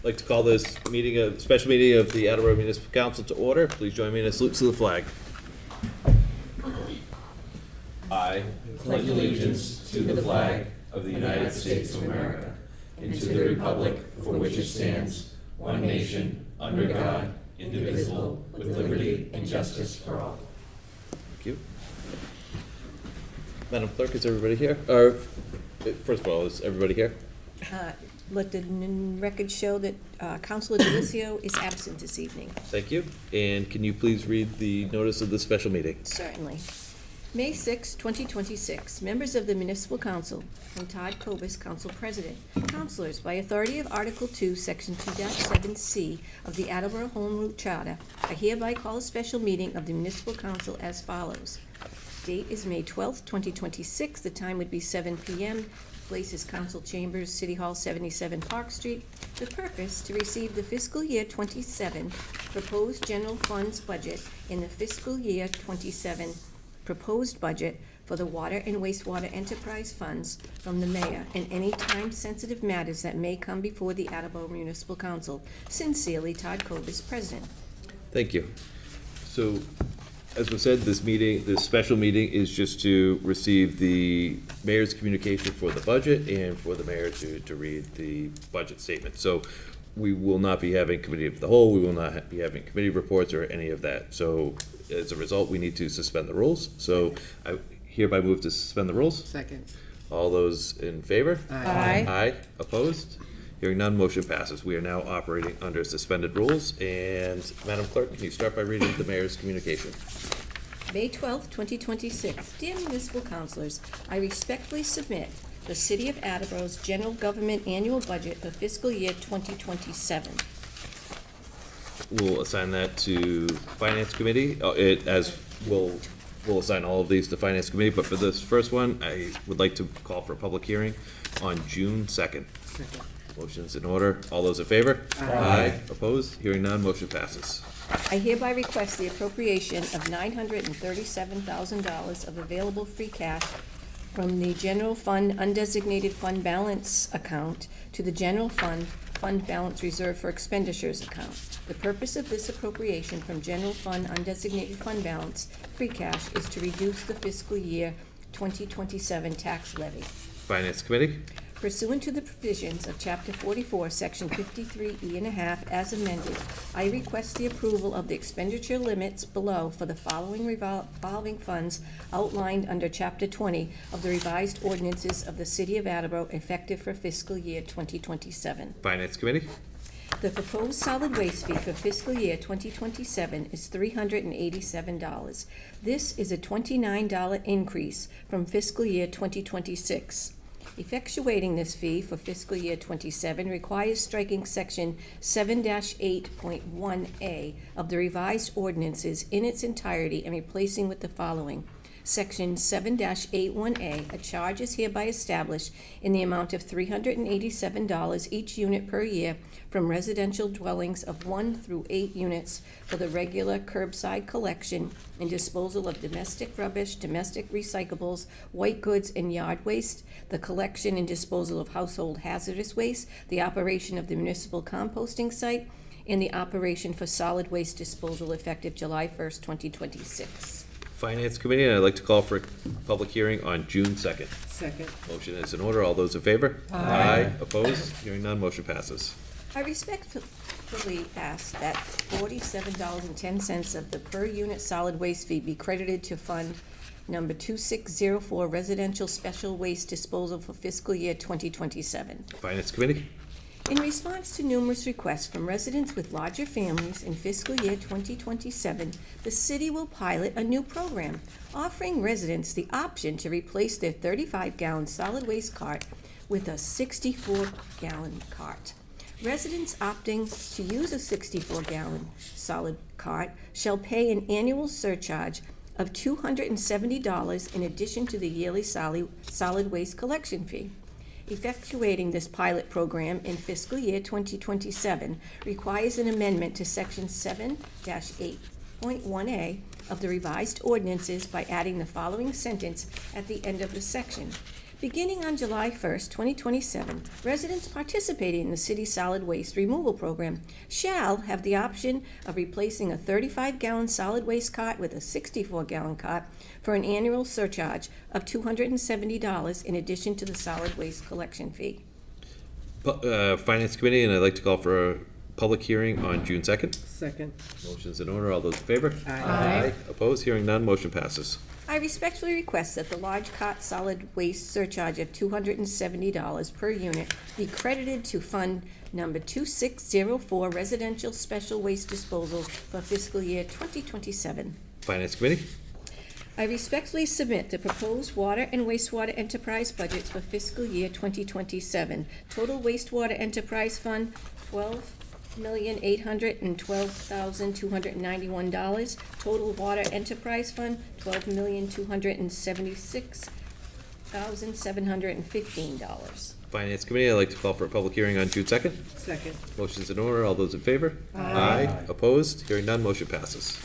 I'd like to call this meeting, a special meeting of the Attleboro Municipal Council to order. Please join me in a salute to the flag. I pledge allegiance to the flag of the United States of America and to the republic for which it stands, one nation, under God, indivisible, with liberty and justice for all. Thank you. Madam Clerk, is everybody here? Or, first of all, is everybody here? Let the record show that Councilor Delicio is absent this evening. Thank you. And can you please read the notice of this special meeting? Certainly. May 6, 2026, members of the Municipal Council and Todd Kobus, Council President. Councilors, by authority of Article 2, Section 2-7C of the Attleboro Home Rule Charter, I hereby call a special meeting of the Municipal Council as follows. Date is May 12th, 2026. The time would be 7 p.m. Place is Council Chambers, City Hall, 77 Park Street. The purpose, to receive the fiscal year 27 proposed general funds budget in the fiscal year 27 proposed budget for the water and wastewater enterprise funds from the mayor and any time-sensitive matters that may come before the Attleboro Municipal Council. Sincerely, Todd Kobus, President. Thank you. So, as was said, this special meeting is just to receive the mayor's communication for the budget and for the mayor to read the budget statement. So we will not be having committee of the whole, we will not be having committee reports or any of that. So as a result, we need to suspend the rules. So I hereby move to suspend the rules. Second. All those in favor? Aye. Aye. Opposed? Hearing none, motion passes. We are now operating under suspended rules. And Madam Clerk, can you start by reading the mayor's communication? May 12th, 2026. Dear Municipal Councilors, I respectfully submit the City of Attleboro's General Government Annual Budget for fiscal year 2027. We'll assign that to Finance Committee, we'll assign all of these to Finance Committee, but for this first one, I would like to call for a public hearing on June 2nd. Second. Motion's in order. All those in favor? Aye. Opposed? Hearing none, motion passes. I hereby request the appropriation of $937,000 of available free cash from the General Fund Undesignated Fund Balance account to the General Fund Fund Balance Reserve for Expenditures account. The purpose of this appropriation from General Fund Undesignated Fund Balance free cash is to reduce the fiscal year 2027 tax levy. Finance Committee? Pursuant to the provisions of Chapter 44, Section 53E1/2, as amended, I request the approval of the expenditure limits below for the following revolving funds outlined under Chapter 20 of the revised ordinances of the City of Attleboro effective for fiscal year 2027. Finance Committee? The proposed solid waste fee for fiscal year 2027 is $387. This is a $29 increase from fiscal year 2026. Effectuating this fee for fiscal year 27 requires striking Section 7-8.1A of the revised ordinances in its entirety and replacing with the following. Section 7-81A, a charge is hereby established in the amount of $387 each unit per year from residential dwellings of 1 through 8 units for the regular curbside collection and disposal of domestic rubbish, domestic recyclables, white goods, and yard waste, the collection and disposal of household hazardous waste, the operation of the municipal composting site, and the operation for solid waste disposal effective July 1st, 2026. Finance Committee, and I'd like to call for a public hearing on June 2nd. Second. Motion is in order. All those in favor? Aye. Opposed? Hearing none, motion passes. I respectfully ask that $47.10 of the per unit solid waste fee be credited to Fund Number 2604 Residential Special Waste Disposal for fiscal year 2027. Finance Committee? In response to numerous requests from residents with larger families in fiscal year 2027, the city will pilot a new program offering residents the option to replace their 35-gallon solid waste cart with a 64-gallon cart. Residents opting to use a 64-gallon solid cart shall pay an annual surcharge of $270 in addition to the yearly solid waste collection fee. Effectuating this pilot program in fiscal year 2027 requires an amendment to Section 7-8.1A of the revised ordinances by adding the following sentence at the end of the section. Beginning on July 1st, 2027, residents participating in the city's solid waste removal program shall have the option of replacing a 35-gallon solid waste cart with a 64-gallon cart for an annual surcharge of $270 in addition to the solid waste collection fee. Finance Committee, and I'd like to call for a public hearing on June 2nd. Second. Motion's in order. All those in favor? Aye. Opposed? Hearing none, motion passes. I respectfully request that the large cart solid waste surcharge of $270 per unit be credited to Fund Number 2604 Residential Special Waste Disposal for fiscal year 2027. Finance Committee? I respectfully submit the proposed water and wastewater enterprise budgets for fiscal year 2027. Total wastewater enterprise fund, $12,812,291. Total water enterprise fund, $12,276,715. Finance Committee, I'd like to call for a public hearing on June 2nd. Second. Motion's in order. All those in favor? Aye. Opposed? Hearing none, motion passes.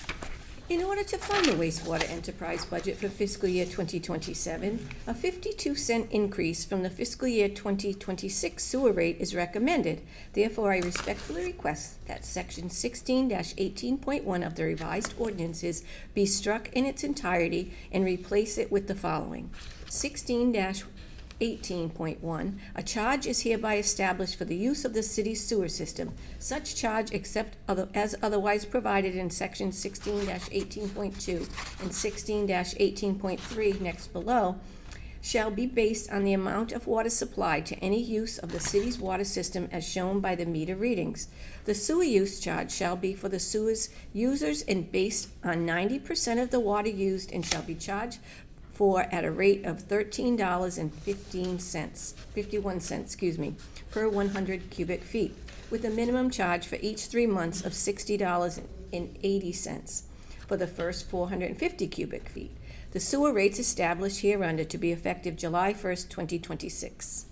In order to fund the wastewater enterprise budget for fiscal year 2027, a 52-cent increase from the fiscal year 2026 sewer rate is recommended. Therefore, I respectfully request that Section 16-18.1 of the revised ordinances be struck in its entirety and replace it with the following. 16-18.1, a charge is hereby established for the use of the city's sewer system. Such charge, except as otherwise provided in Section 16-18.2 and 16-18.3 next below, shall be based on the amount of water supplied to any use of the city's water system as shown by the meter readings. The sewer use charge shall be for the sewer's users and based on 90% of the water used and shall be charged for at a rate of $13.51 per 100 cubic feet, with a minimum charge for each 3 months of $60.80 for the first 450 cubic feet. The sewer rates established hereunder to be effective July 1st, 2026.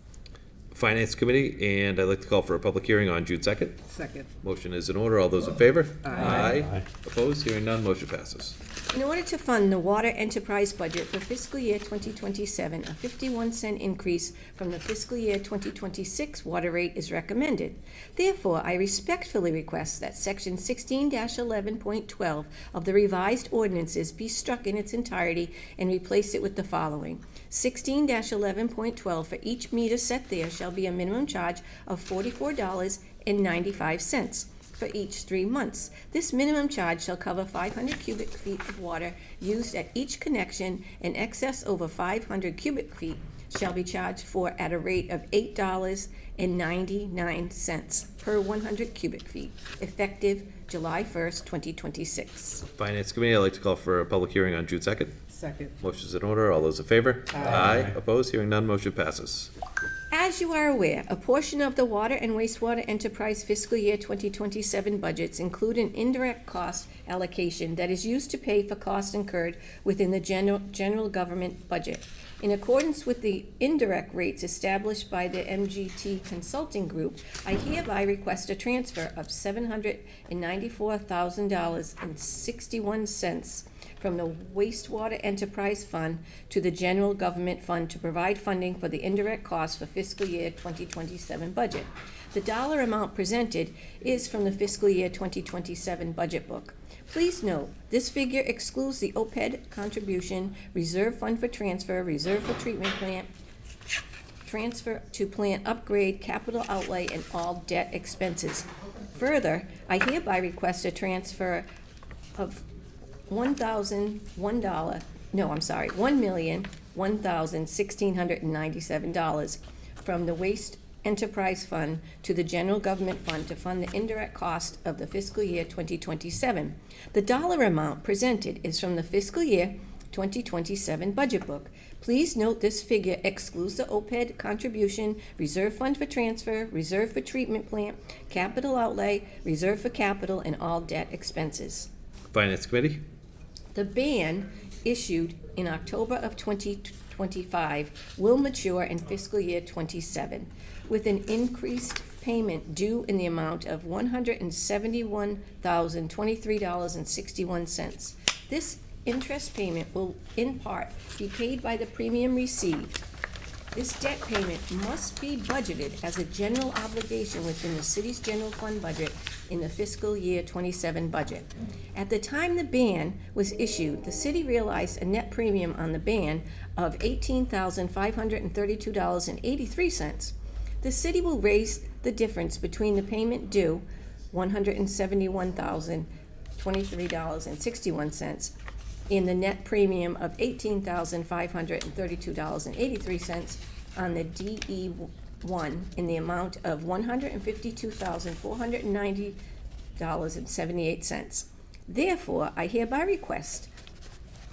Finance Committee, and I'd like to call for a public hearing on June 2nd. Second. Motion is in order. All those in favor? Aye. Opposed? Hearing none, motion passes. In order to fund the water enterprise budget for fiscal year 2027, a 51-cent increase from the fiscal year 2026 water rate is recommended. Therefore, I respectfully request that Section 16-11.12 of the revised ordinances be struck in its entirety and replace it with the following. 16-11.12, for each meter set there shall be a minimum charge of $44.95 for each 3 months. This minimum charge shall cover 500 cubic feet of water used at each connection, and excess over 500 cubic feet shall be charged for at a rate of $8.99 per 100 cubic feet, effective July 1st, 2026. Finance Committee, I'd like to call for a public hearing on June 2nd. Second. Motion's in order. All those in favor? Aye. Opposed? Hearing none, motion passes. As you are aware, a portion of the water and wastewater enterprise fiscal year 2027 budgets include an indirect cost allocation that is used to pay for costs incurred within the general government budget. In accordance with the indirect rates established by the MGT Consulting Group, I hereby request a transfer of $794,000.61 from the wastewater enterprise fund to the general government fund to provide funding for the indirect costs for fiscal year 2027 budget. The dollar amount presented is from the fiscal year 2027 budget book. Please note, this figure excludes the OPED contribution, reserve fund for transfer, reserve for treatment plant, transfer to plant upgrade, capital outlay, and all debt expenses. Further, I hereby request a transfer of $1,001,11697 from the Waste Enterprise Fund to the General Government Fund to fund the indirect cost of the fiscal year 2027. The dollar amount presented is from the fiscal year 2027 budget book. Please note this figure excludes the OPED contribution, reserve fund for transfer, reserve for treatment plant, capital outlay, reserve for capital, and all debt expenses. Finance Committee? The ban issued in October of 2025 will mature in fiscal year 27, with an increased payment due in the amount of $171,023.61. This interest payment will in part be paid by the premium received This debt payment must be budgeted as a general obligation within the city's general fund budget in the fiscal year 27 budget. At the time the ban was issued, the city realized a net premium on the ban of $18,532.83. The city will raise the difference between the payment due, $171,023.61, in the net premium of $18,532.83 on the DE1 in the amount of $152,490.78. Therefore, I hereby request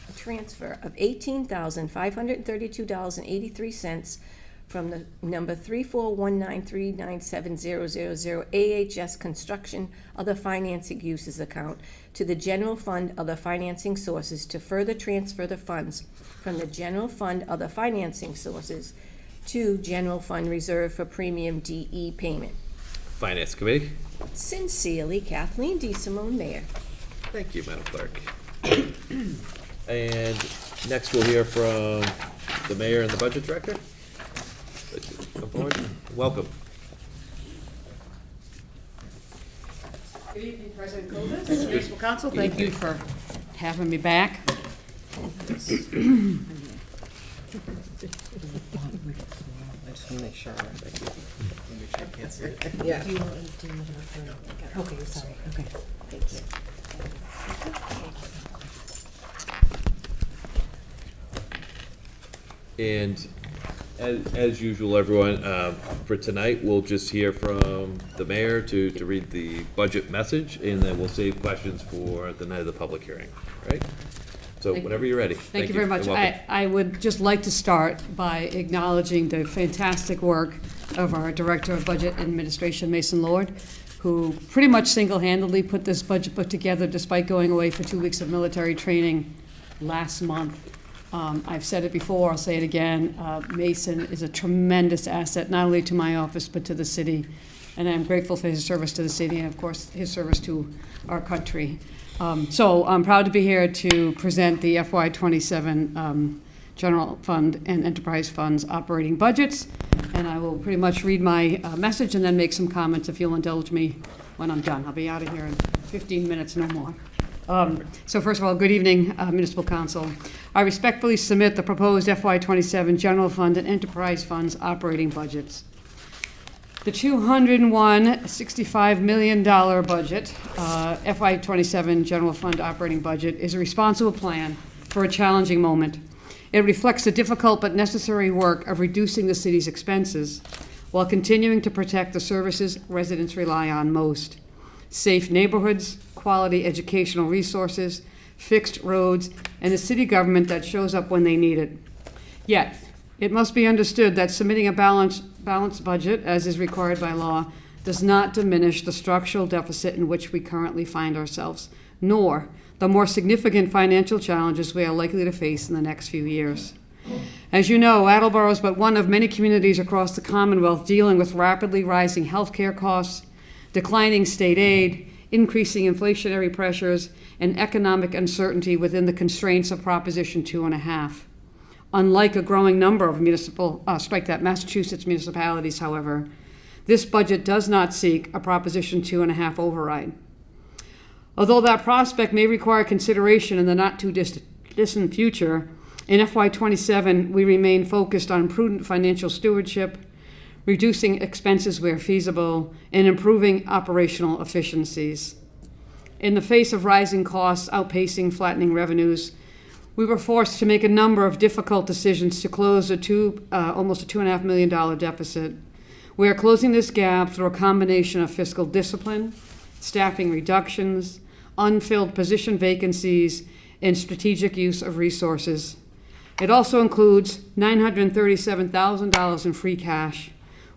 a transfer of $18,532.83 from the number 34193970000 AHS Construction Other Financing Uses account to the General Fund Other Financing Sources to further transfer the funds from the General Fund Other Financing Sources to General Fund Reserve for Premium DE Payment. Finance Committee. Sincerely, Kathleen D. Simone, Mayor. Thank you, Madam Clerk. And next we'll hear from the mayor and the budget director. Come forward. Welcome. Good evening, President Kovas, Municipal Council. Thank you for having me back. I just want to make sure. Yeah. Do you want to do another referendum? Okay, sorry. Okay. Thank you. And as usual, everyone, for tonight, we'll just hear from the mayor to read the budget message, and then we'll save questions for the night of the public hearing, right? So Thank whenever you're ready. Thank you very much. You're welcome. I would just like to start by acknowledging the fantastic work of our Director of Budget Administration, Mason Lord, who pretty much single-handedly put this budget book together despite going away for 2 weeks of military training last month. I've said it before, I'll say it again. Mason is a tremendous asset, not only to my office, but to the city. And I'm grateful for his service to the city and, of course, his service to our country. So I'm proud to be here to present the FY27 General Fund and Enterprise Funds operating budgets. And I will pretty much read my message and then make some comments if you'll indulge me when I'm done. I'll be out of here in 15 minutes, no more. So first of all, good evening, Municipal Council. I respectfully submit the proposed FY27 General Fund and Enterprise Funds operating budgets. The $201.65 million budget, FY27 General Fund operating budget, is a responsible plan for a challenging moment. It reflects the difficult but necessary work of reducing the city's expenses while continuing to protect the services residents rely on most: safe neighborhoods, quality educational resources, fixed roads, and a city government that shows up when they need it. Yet, it must be understood that submitting a balanced budget, as is required by law, does not diminish the structural deficit in which we currently find ourselves, nor the more significant financial challenges we are likely to face in the next few years. As you know, Attleboro is but one of many communities across the Commonwealth dealing with rapidly rising healthcare costs, declining state aid, increasing inflationary pressures, and economic uncertainty within the constraints of Proposition 2.5. Unlike a growing number of Massachusetts municipalities, however, this budget does not seek a Proposition 2.5 override. Although that prospect may require consideration in the not-too-distant future, in FY27 we remain focused on prudent financial stewardship, reducing expenses where feasible, and improving operational efficiencies. In the face of rising costs outpacing flattening revenues, we were forced to make a number of difficult decisions to close almost a $2.5 million deficit. We are closing this gap through a combination of fiscal discipline, staffing reductions, unfilled position vacancies, and strategic use of resources. It also includes $937,000 in free cash,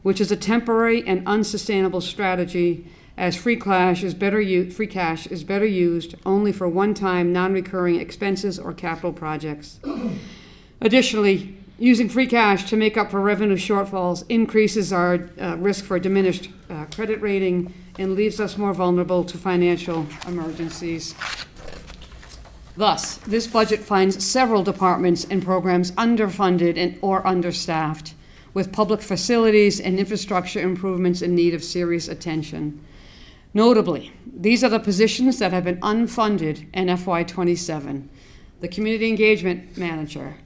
which is a temporary and unsustainable strategy, as free cash is better used only for one-time non-recurring expenses or capital projects. Additionally, using free cash to make up for revenue shortfalls increases our risk for diminished credit rating and leaves us more vulnerable to financial emergencies. Thus, this budget finds several departments and programs underfunded or understaffed, with public facilities and infrastructure improvements in need of serious attention. Notably, these are the positions that have been unfunded in FY27. The Community Engagement Manager,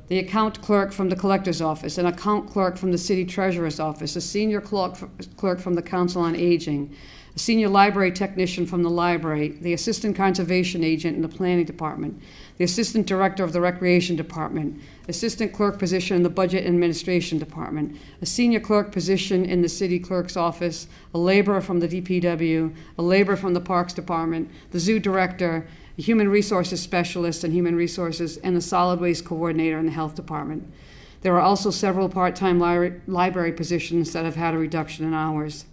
the account clerk from the Collector's Office, an account clerk from the City Treasurer's Office, a senior clerk from the Council on Aging, a senior library technician from the library, the assistant conservation agent in the planning department, the assistant director of the recreation department, assistant clerk position in the budget and administration department, a senior clerk position in the city clerk's office, a laborer from the DPW, a laborer from the parks department, the zoo director, a human resources specialist in human resources, and the solid waste coordinator in the health department. There are also several part-time library positions that have had a reduction in hours.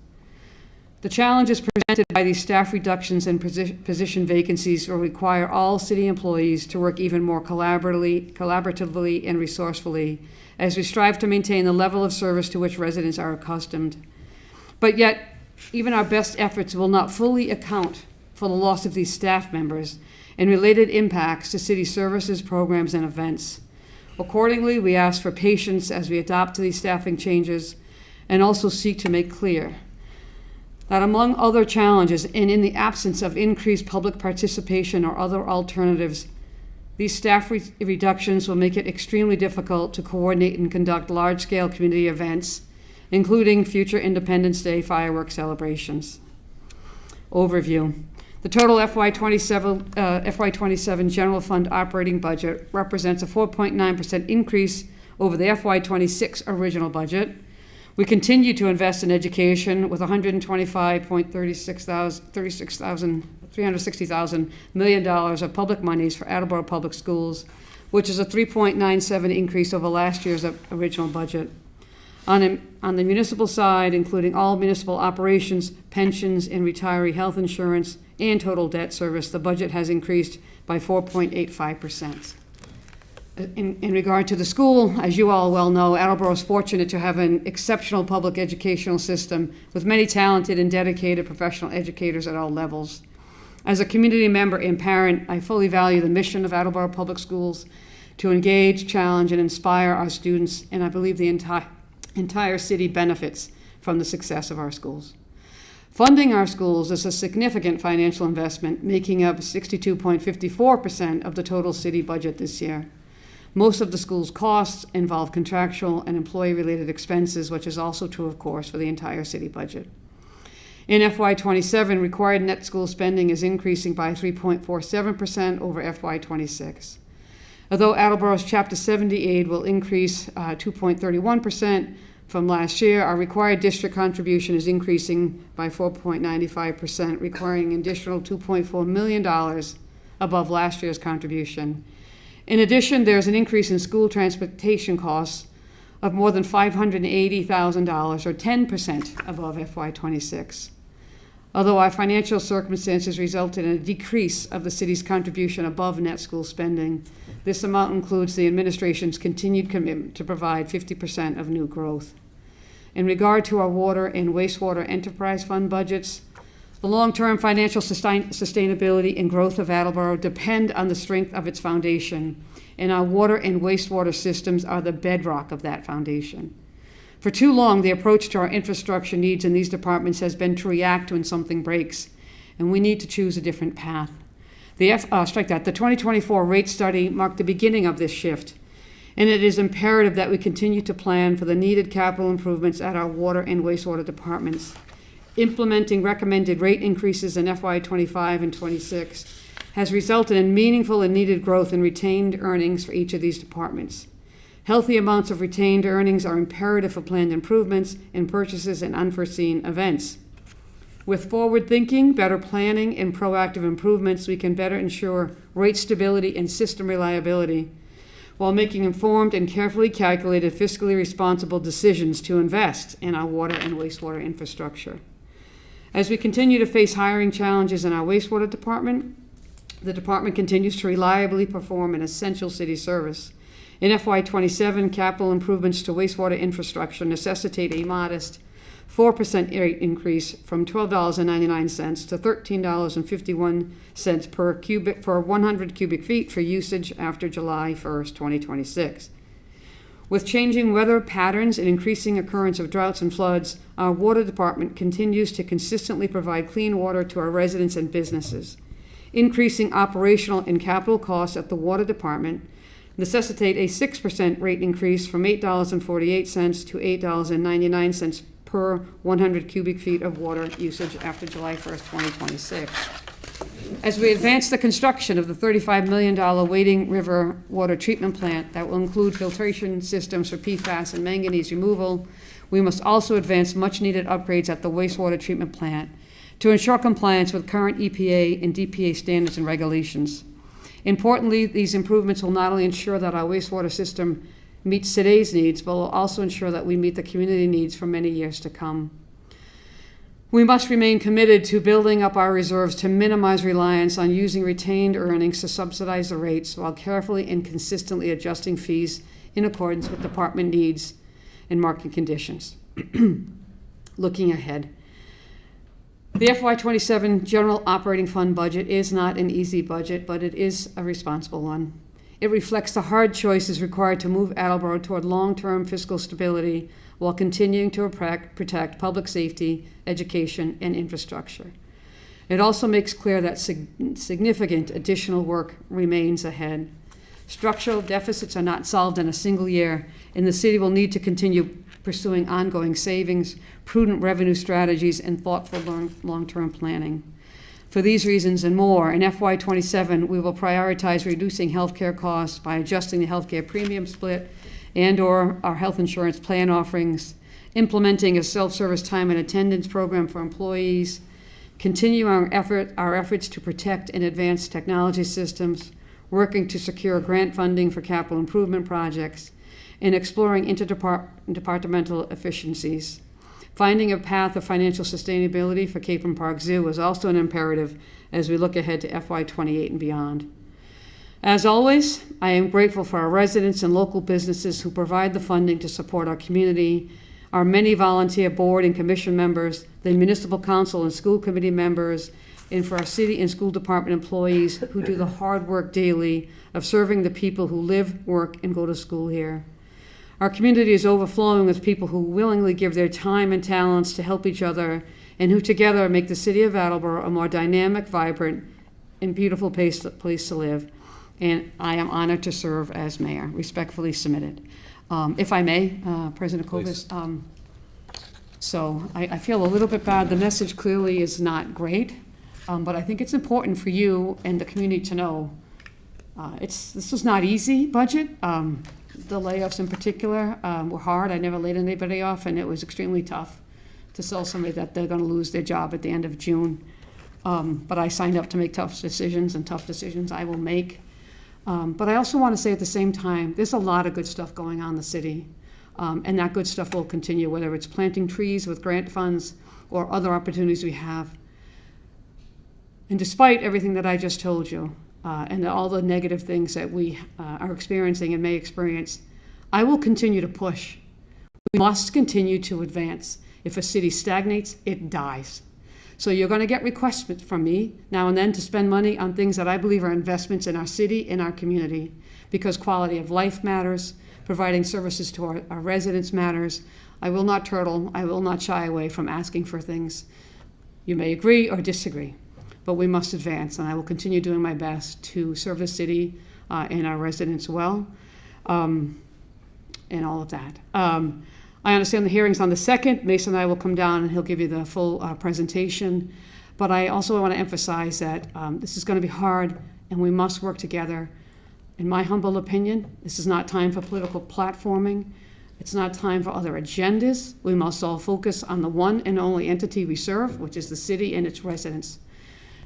The challenges presented by these staff reductions and position vacancies will require all city employees to work even more collaboratively and resourcefully as we strive to maintain the level of service to which residents are accustomed. But yet, even our best efforts will not fully account for the loss of these staff members and related impacts to city services, programs, and events. Accordingly, we ask for patience as we adapt to these staffing changes and also seek to make clear that among other challenges, and in the absence of increased public participation or other alternatives, these staff reductions will make it extremely difficult to coordinate and conduct large-scale community events, including future Independence Day fireworks celebrations. Overview. The total FY27 general fund operating budget represents a 4.9% increase over the FY26 original budget. We continue to invest in education with $360,000 million of public monies for Attleboro Public Schools, which is a 3.97% increase over last year's original budget. On the municipal side, including all municipal operations, pensions, and retiree health insurance, and total debt service, the budget has increased by 4.85%. In regard to the school, as you all well know, Attleboro is fortunate to have an exceptional public educational system with many talented and dedicated professional educators at all levels. As a community member and parent, I fully value the mission of Attleboro Public Schools to engage, challenge, and inspire our students, and I believe the entire city benefits from the success of our schools. Funding our schools is a significant financial investment, making up 62.54% of the total city budget this year. Most of the school's costs involve contractual and employee-related expenses, which is also true, of course, for the entire city budget. In FY27, required net school spending is increasing by 3.47% over FY26. Although Attleboro's Chapter 70 aid will increase 2.31% from last year, our required district contribution is increasing by 4.95%, requiring an additional $2.4 million above last year's contribution. In addition, there's an increase in school transportation costs of more than $580,000, or 10% above FY26. Although our financial circumstances resulted in a decrease of the city's contribution above net school spending, this amount includes the administration's continued commitment to provide 50% of new growth. In regard to our water and wastewater enterprise fund budgets, the long-term financial sustainability and growth of Attleboro depend on the strength of its foundation, and our water and wastewater systems are the bedrock of that foundation. For too long, the approach to our infrastructure needs in these departments has been to react when something breaks, and we need to choose a different path. The 2024 rate study marked the beginning of this shift, and it is imperative that we continue to plan for the needed capital improvements at our water and wastewater departments. Implementing recommended rate increases in FY25 and 26 has resulted in meaningful and needed growth in retained earnings for each of these departments. Healthy amounts of retained earnings are imperative for planned improvements in purchases and unforeseen events. With forward thinking, better planning, and proactive improvements, we can better ensure rate stability and system reliability while making informed and carefully calculated fiscally responsible decisions to invest in our water and wastewater infrastructure. As we continue to face hiring challenges in our wastewater department, the department continues to reliably perform an essential city service. In FY27, capital improvements to wastewater infrastructure necessitate a modest 4% rate increase from $12.99 to $13.51 per 100 cubic feet for usage after July 1st, 2026. With changing weather patterns and increasing occurrence of droughts and floods, our water department continues to consistently provide clean water to our residents and businesses. Increasing operational and capital costs at the water department necessitate a 6% rate increase from $8.48 to $8.99 per 100 cubic feet of water usage after July 1st, 2026. As we advance the construction of the $35 million Wading River water treatment plant that will include filtration systems for PFAS and manganese removal, we must also advance much-needed upgrades at the wastewater treatment plant to ensure compliance with current EPA and DPA standards and regulations. Importantly, these improvements will not only ensure that our wastewater system meets today's needs, but will also ensure that we meet the community needs for many years to come. We must remain committed to building up our reserves to minimize reliance on using retained earnings to subsidize the rates while carefully and consistently adjusting fees in accordance with department needs and market conditions. Looking ahead, the FY27 General Operating Fund budget is not an easy budget, but it is a responsible one. It reflects the hard choices required to move Attleboro toward long-term fiscal stability while continuing to protect public safety, education, and infrastructure. It also makes clear that significant additional work remains ahead. Structural deficits are not solved in a single year, and the city will need to continue pursuing ongoing savings, prudent revenue strategies, and thoughtful long-term planning. For these reasons and more, in FY27, we will prioritize reducing healthcare costs by adjusting the healthcare premium split and/or our health insurance plan offerings, implementing a self-service time and attendance program for employees, continue our efforts to protect and advance technology systems, working to secure grant funding for capital improvement projects, and exploring interdepartmental efficiencies. Finding a path of financial sustainability for Cape and Park Zoo is also an imperative as we look ahead to FY28 and beyond. As always, I am grateful for our residents and local businesses who provide the funding to support our community, our many volunteer board and commission members, the municipal council and school committee members, and for our city and school department employees who do the hard work daily of serving the people who live, work, and go to school here. Our community is overflowing with people who willingly give their time and talents to help each other and who together make the city of Attleboro a more dynamic, vibrant, and beautiful place to live. And I am honored to serve as mayor. Respectfully submitted. If I may, President Kovas, so I feel a little bit bad. The message clearly is not great, but I think it's important for you and the community to know this was not easy budget. The layoffs in particular were hard. I never laid anybody off, and it was extremely tough to tell somebody that they're going to lose their job at the end of June. But I signed up to make tough decisions, and tough decisions I will make. But I also want to say at the same time, there's a lot of good stuff going on in the city, and that good stuff will continue, whether it's planting trees with grant funds or other opportunities we have. And despite everything that I just told you, and all the negative things that we are experiencing and may experience, I will continue to push. We must continue to advance. If a city stagnates, it dies. So you're going to get requests from me now and then to spend money on things that I believe are investments in our city, in our community, because quality of life matters, providing services to our residents matters. I will not turtle. I will not shy away from asking for things. You may agree or disagree, but we must advance, and I will continue doing my best to serve the city and our residents well, and all of that. I understand the hearing's on the 2nd. Mason and I will come down and he'll give you the full presentation. But I also want to emphasize that this is going to be hard and we must work together. In my humble opinion, this is not time for political platforming. It's not time for other agendas. We must all focus on the one and only entity we serve, which is the city and its residents.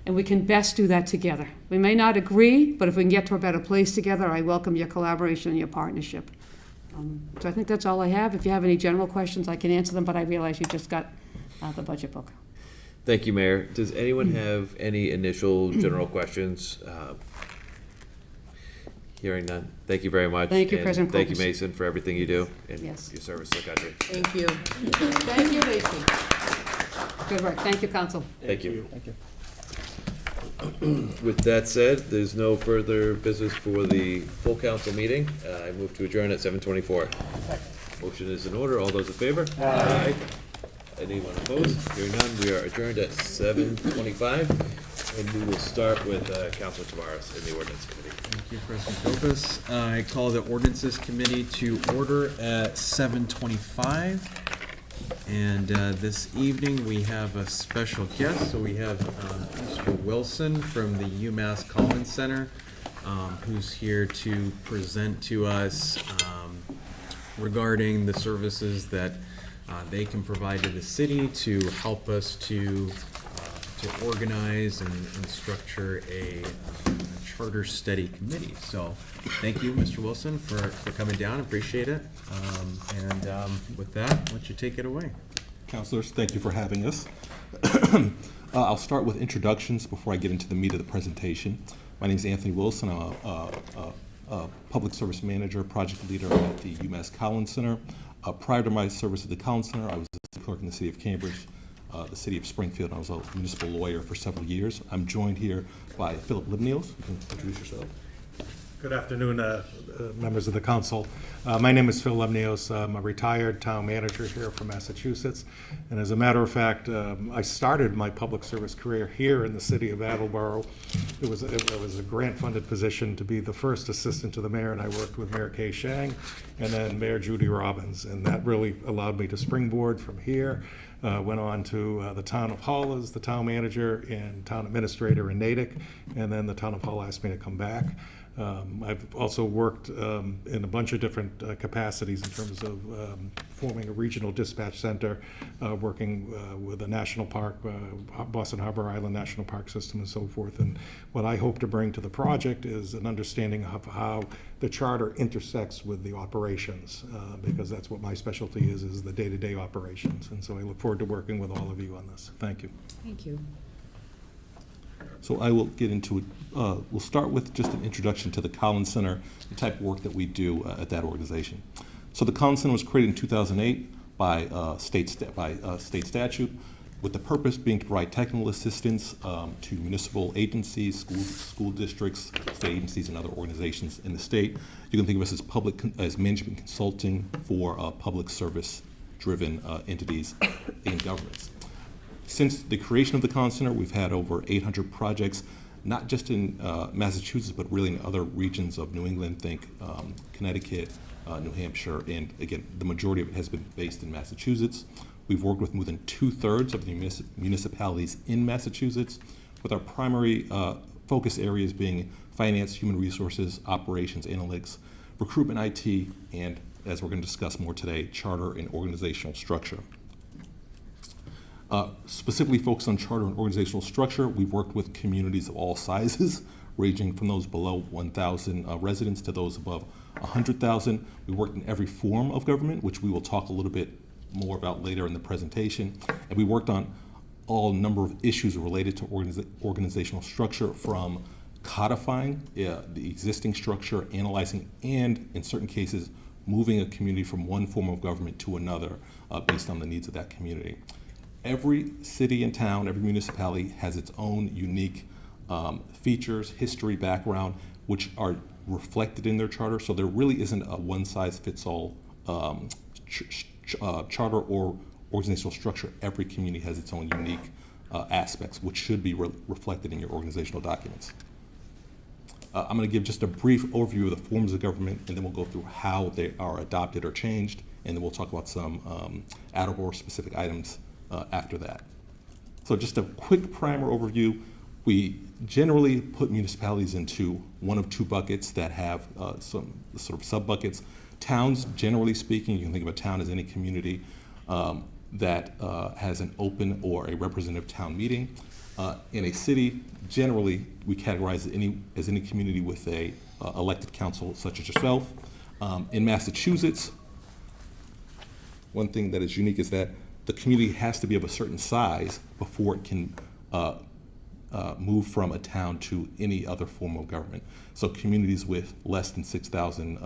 And we can best do that together. We may not agree, but if we can get to a better place together, I welcome your collaboration and your partnership. So I think that's all I have. If you have any general questions, I can answer them, but I realize you just got the budget book. Thank you, Mayor. Does anyone have any initial general questions? Hearing none. Thank you very much. Thank you, and President thank you, Copus. Mason, for everything you do and Yes. your service to the country. Thank you. Thank you, Mason. Good work. Thank you, Council. Thank you. Thank you. With that said, there's no further business for the full council meeting. I move to adjourn at 7:24. Motion is in order. All those in favor? Aye. Anyone opposed? Hearing none, we are adjourned at 7:25. And we will start with Councilor Tavares in the Ordinance Committee. Thank you, President Copus. I call the Ordinances Committee to order at 7:25. And this evening, we have a special guest. So we have Mr. Wilson from the UMass Collins Center, who's here to present to us regarding the services that they can provide to the city to help us to organize and structure a charter study committee. So thank you, Mr. Wilson, for coming down. Appreciate it. With that, why don't you take it away? Councilors, thank you for having us. I'll start with introductions before I get into the meat of the presentation. My name is Anthony Wilson. I'm a public service manager, project leader at the UMass Collins Center. Prior to my service at the Collins Center, I was a clerk in the city of Cambridge, the city of Springfield, and I was a municipal lawyer for several years. I'm joined here by Philip Libnios. You can introduce yourself. Good afternoon, members of the council. My name is Phil Lemnios. I'm a retired town manager here from Massachusetts. And as a matter of fact, I started my public service career here in the city of Attleboro. It was a grant-funded position to be the first assistant to the mayor, and I worked with Mayor Kay Shang and then Mayor Judy Robbins. And that really allowed me to springboard from here. Went on to the town of Hull as the town manager and town administrator in Natick, and then the town of Hull asked me to come back. I've also worked in a bunch of different capacities in terms of forming a regional dispatch center, working with a national park, Boston Harbor Island National Park System and so forth. And what I hope to bring to the project is an understanding of how the charter intersects with the operations, because that's what my specialty is the day-to-day operations. And so I look forward to working with all of you on this. Thank you. Thank you. So I will get into it. We'll start with just an introduction to the Collins Center, the type of work that we do at that organization. So the Collins Center was created in 2008 by state statute, with the purpose being to provide technical assistance to municipal agencies, school districts, state agencies, and other organizations in the state. You can think of us as management consulting for public service-driven entities in governments. Since the creation of the Collins Center, we've had over 800 projects, not just in Massachusetts, but really in other regions of New England, think Connecticut, New Hampshire, and again, the majority of it has been based in Massachusetts. We've worked with more than 2/3 of the municipalities in Massachusetts, with our primary focus areas being finance, human resources, operations, analytics, recruitment, IT, and, as we're going to discuss more today, charter and organizational structure. Specifically focused on charter and organizational structure, we've worked with communities of all sizes, ranging from those below 1,000 residents to those above 100,000. We worked in every form of government, which we will talk a little bit more about later in the presentation. And we worked on all number of issues related to organizational structure, from codifying the existing structure, analyzing, and in certain cases, moving a community from one form of government to another based on the needs of that community. Every city and town, every municipality has its own unique features, history, background, which are reflected in their charter. So there really isn't a one-size-fits-all charter or organizational structure. Every community has its own unique aspects, which should be reflected in your organizational documents. I'm going to give just a brief overview of the forms of government, and then we'll go through how they are adopted or changed, and then we'll talk about some Attleboro specific items after that. So just a quick primer overview. We generally put municipalities into one of two buckets that have some sort of sub-buckets. Towns, generally speaking, you can think of a town as any community that has an open or a representative town meeting. In a city, generally, we categorize as any community with a elected council, such as yourself. In Massachusetts, one thing that is unique is that the community has to be of a certain size before it can move from a town to any other form of government. So communities with less than 6,000,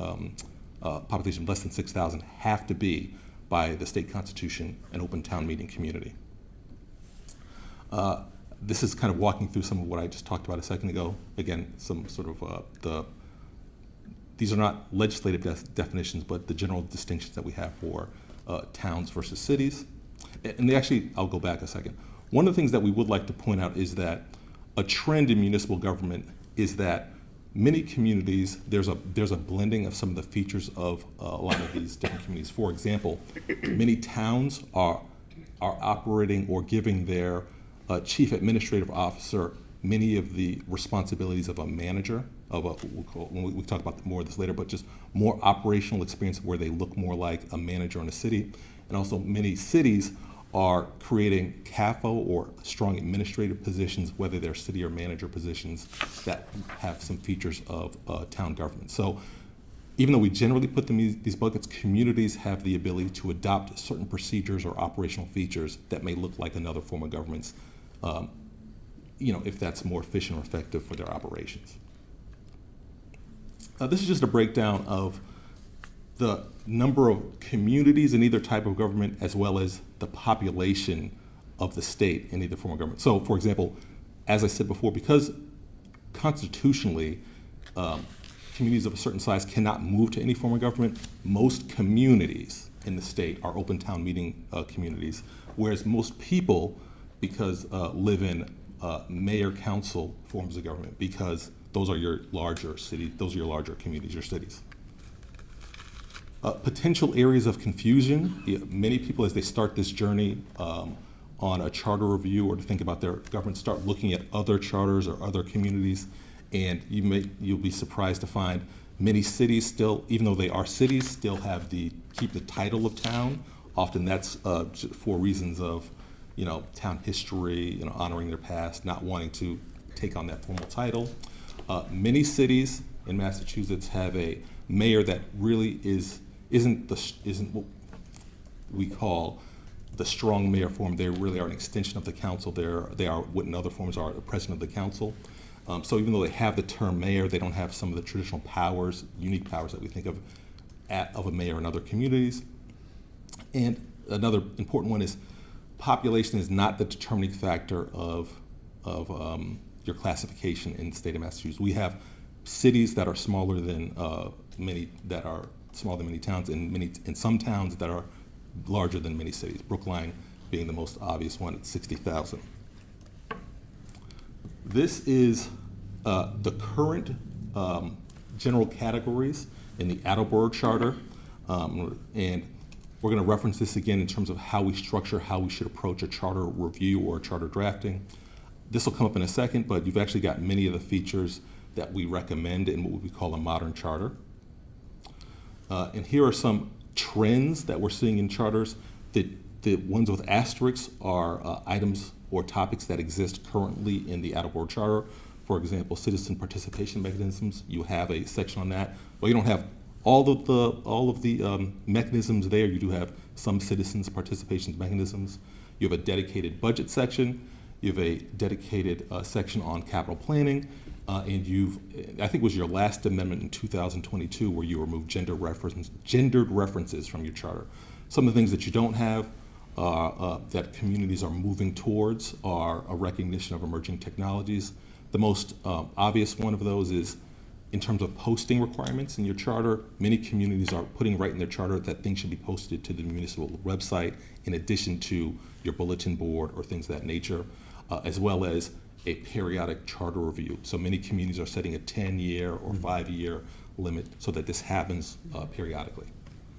population less than 6,000 have to be, by the state constitution, an open town meeting community. This is kind of walking through some of what I just talked about a second ago. Again, some sort of these are not legislative definitions, but the general distinctions that we have for towns versus cities. And they actually, I'll go back a second. One of the things that we would like to point out is that a trend in municipal government is that many communities, there's a blending of some of the features of a lot of these different communities. For example, many towns are operating or giving their chief administrative officer many of the responsibilities of a manager, of a, we'll talk about more of this later, but just more operational experience where they look more like a manager in a city. And also many cities are creating CAFO or strong administrative positions, whether they're city or manager positions that have some features of town government. So even though we generally put them in these buckets, communities have the ability to adopt certain procedures or operational features that may look like another form of government's, if that's more efficient or effective for their operations. This is just a breakdown of the number of communities in either type of government as well as the population of the state in either form of government. So, for example, as I said before, because constitutionally communities of a certain size cannot move to any form of government, most communities in the state are open town meeting communities, whereas most people, because live in mayor council forms of government, because those are your larger cities, those are your larger communities, your cities. Potential areas of confusion. Many people, as they start this journey on a charter review or to think about their government, start looking at other charters or other communities, and you'll be surprised to find many cities still, even though they are cities, still have keep the title of town. Often that's for reasons of town history, honoring their past, not wanting to take on that formal title. Many cities in Massachusetts have a mayor that really isn't what we call the strong mayor form. They really are an extension of the council. They are what in other forms are the president of the council. So even though they have the term mayor, they don't have some of the traditional powers, unique powers that we think of a mayor in other communities. And another important one is population is not the determining factor of your classification in the state of Massachusetts. We have cities that are smaller than many towns, and some towns that are larger than many cities. Brookline being the most obvious one at 60,000. This is the current general categories in the Attleboro Charter, and we're going to reference this again in terms of how we structure, how we should approach a charter review or charter drafting. This will come up in a second, but you've actually got many of the features that we recommend in what we call a modern charter. And here are some trends that we're seeing in charters. The ones with asterisks are items or topics that exist currently in the Attleboro Charter. For example, citizen participation mechanisms, you have a section on that. Well, you don't have all of the mechanisms there. You do have some citizens participation mechanisms. You have a dedicated budget section. You have a dedicated section on capital planning. And I think it was your last amendment in 2022 where you removed gendered references from your charter. Some of the things that you don't have that communities are moving towards are a recognition of emerging technologies. The most obvious one of those is in terms of posting requirements in your charter. Many communities are putting right in their charter that things should be posted to the municipal website in addition to your bulletin board or things of that nature, as well as a periodic charter review. So many communities are setting a 10-year or 5-year limit so that this happens periodically.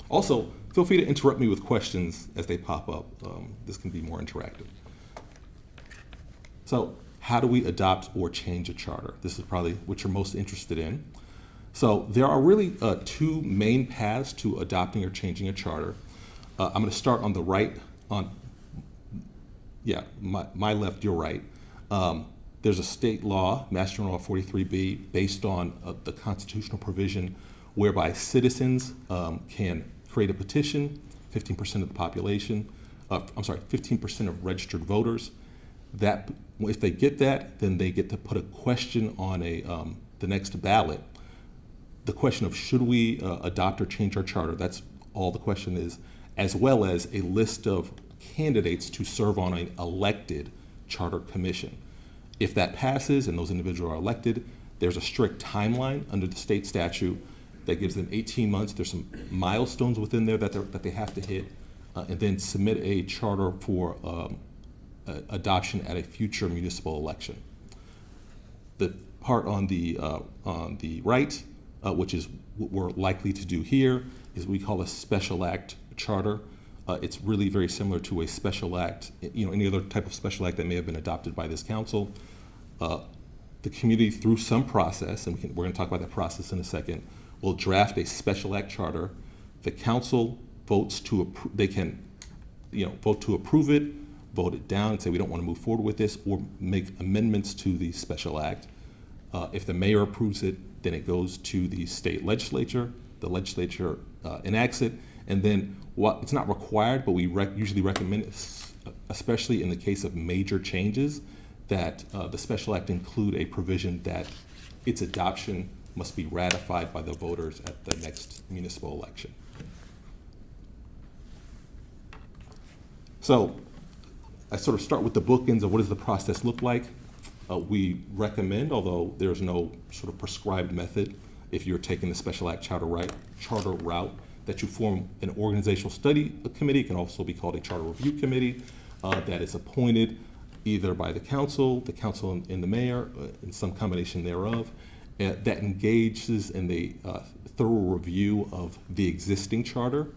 Also, feel free to interrupt me with questions as they pop up. This can be more interactive. So how do we adopt or change a charter? This is probably what you're most interested in. So there are really two main paths to adopting or changing a charter. I'm going to start on the right, my left, your right. There's a state law, Mass General Law 43B, based on the constitutional provision whereby citizens can create a petition, 15% of the population, 15% of registered voters. That, if they get that, then they get to put a question on the next ballot. The question of should we adopt or change our charter, that's all the question is, as well as a list of candidates to serve on an elected charter commission. If that passes and those individuals are elected, there's a strict timeline under the state statute that gives them 18 months. There's some milestones within there that they have to hit, and then submit a charter for adoption at a future municipal election. The part on the right, which is what we're likely to do here, is we call a special act charter. It's really very similar to a special act, any other type of special act that may have been adopted by this council. The community, through some process, and we're going to talk about that process in a second, will draft a special act charter. The council votes to approve. They can, vote to approve it, vote it down, and say we don't want to move forward with this, or make amendments to the special act. If the mayor approves it, then it goes to the state legislature. The legislature enacts it, and then it's not required, but we usually recommend, especially in the case of major changes, that the special act include a provision that its adoption must be ratified by the voters at the next municipal election. So I sort of start with the bookends of what does the process look like. We recommend, although there's no sort of prescribed method, if you're taking the special act charter route, that you form an organizational study committee. It can also be called a charter review committee that is appointed either by the council and the mayor, in some combination thereof, that engages in the thorough review of the existing charter.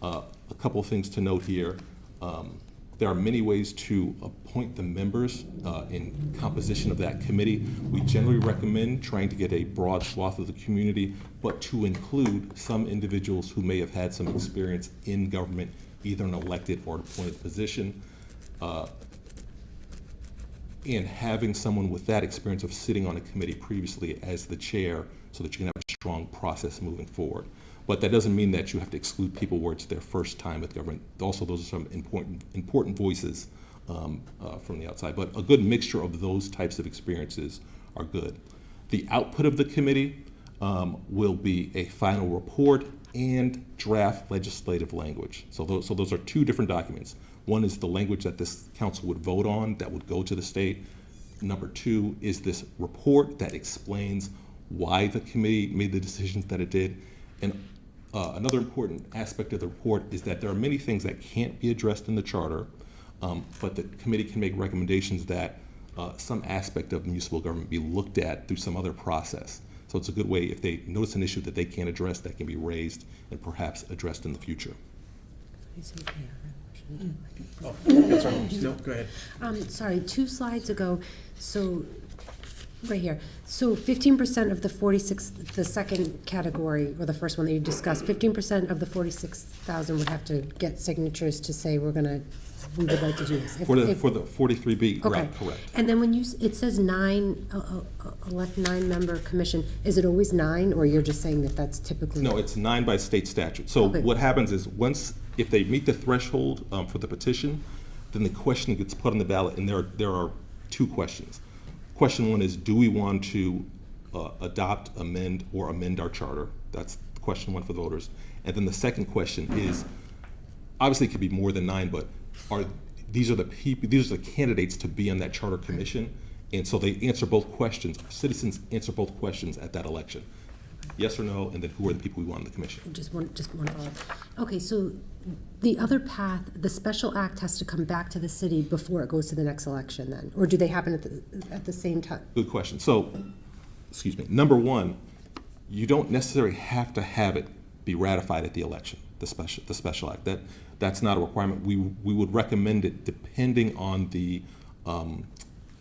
A couple of things to note here. There are many ways to appoint the members in composition of that committee. We generally recommend trying to get a broad swath of the community, but to include some individuals who may have had some experience in government, either an elected or appointed position. And having someone with that experience of sitting on a committee previously as the chair, so that you can have a strong process moving forward. But that doesn't mean that you have to exclude people where it's their first time with government. Also, those are some important voices from the outside. But a good mixture of those types of experiences are good. The output of the committee will be a final report and draft legislative language. So those are two different documents. One is the language that this council would vote on that would go to the state. Number two is this report that explains why the committee made the decisions that it did. And another important aspect of the report is that there are many things that can't be addressed in the charter, but the committee can make recommendations that some aspect of municipal government be looked at through some other process. So it's a good way, if they notice an issue that they can't address, that can be raised and perhaps addressed in the future. Oh, that's right. No, go ahead. Sorry, 2 slides ago, so, right here. So 15% of the 46, the second category, or the first one that you discussed, 15% of the 46,000 would have to get signatures to say we would like to do this. For the 43B, Okay. right, correct. And then when it says 9, elect 9-member commission, is it always 9, or you're just saying that that's typically? No, it's 9 by state statute. So Okay. what happens is if they meet the threshold for the petition, then the question gets put on the ballot, and there are 2 questions. Question 1 is, do we want to adopt, amend our charter? That's question 1 for the voters. And then the second question is, obviously it could be more than 9, but these are the candidates to be on that charter commission, and so they answer both questions. Citizens answer both questions at that election. Yes or no, and then who are the people we want on the commission? Just one follow-up. Okay, so the other path, the special act has to come back to the city before it goes to the next election then? Or do they happen at the same time? Good question. So, excuse me, number 1, you don't necessarily have to have it be ratified at the election, the special act. That's not a requirement. We would recommend it depending on the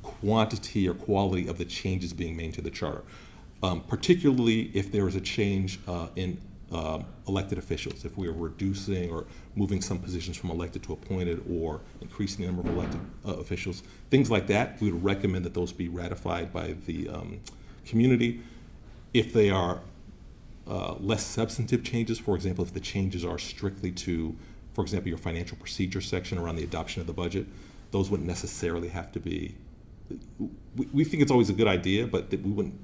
quantity or quality of the changes being made to the charter. Particularly if there is a change in elected officials, if we are reducing or moving some positions from elected to appointed or increasing the number of elected officials, things like that, we would recommend that those be ratified by the community. If they are less substantive changes, for example, if the changes are strictly to, for example, your financial procedure section around the adoption of the budget, those wouldn't necessarily have to be, we think it's always a good idea, but that we wouldn't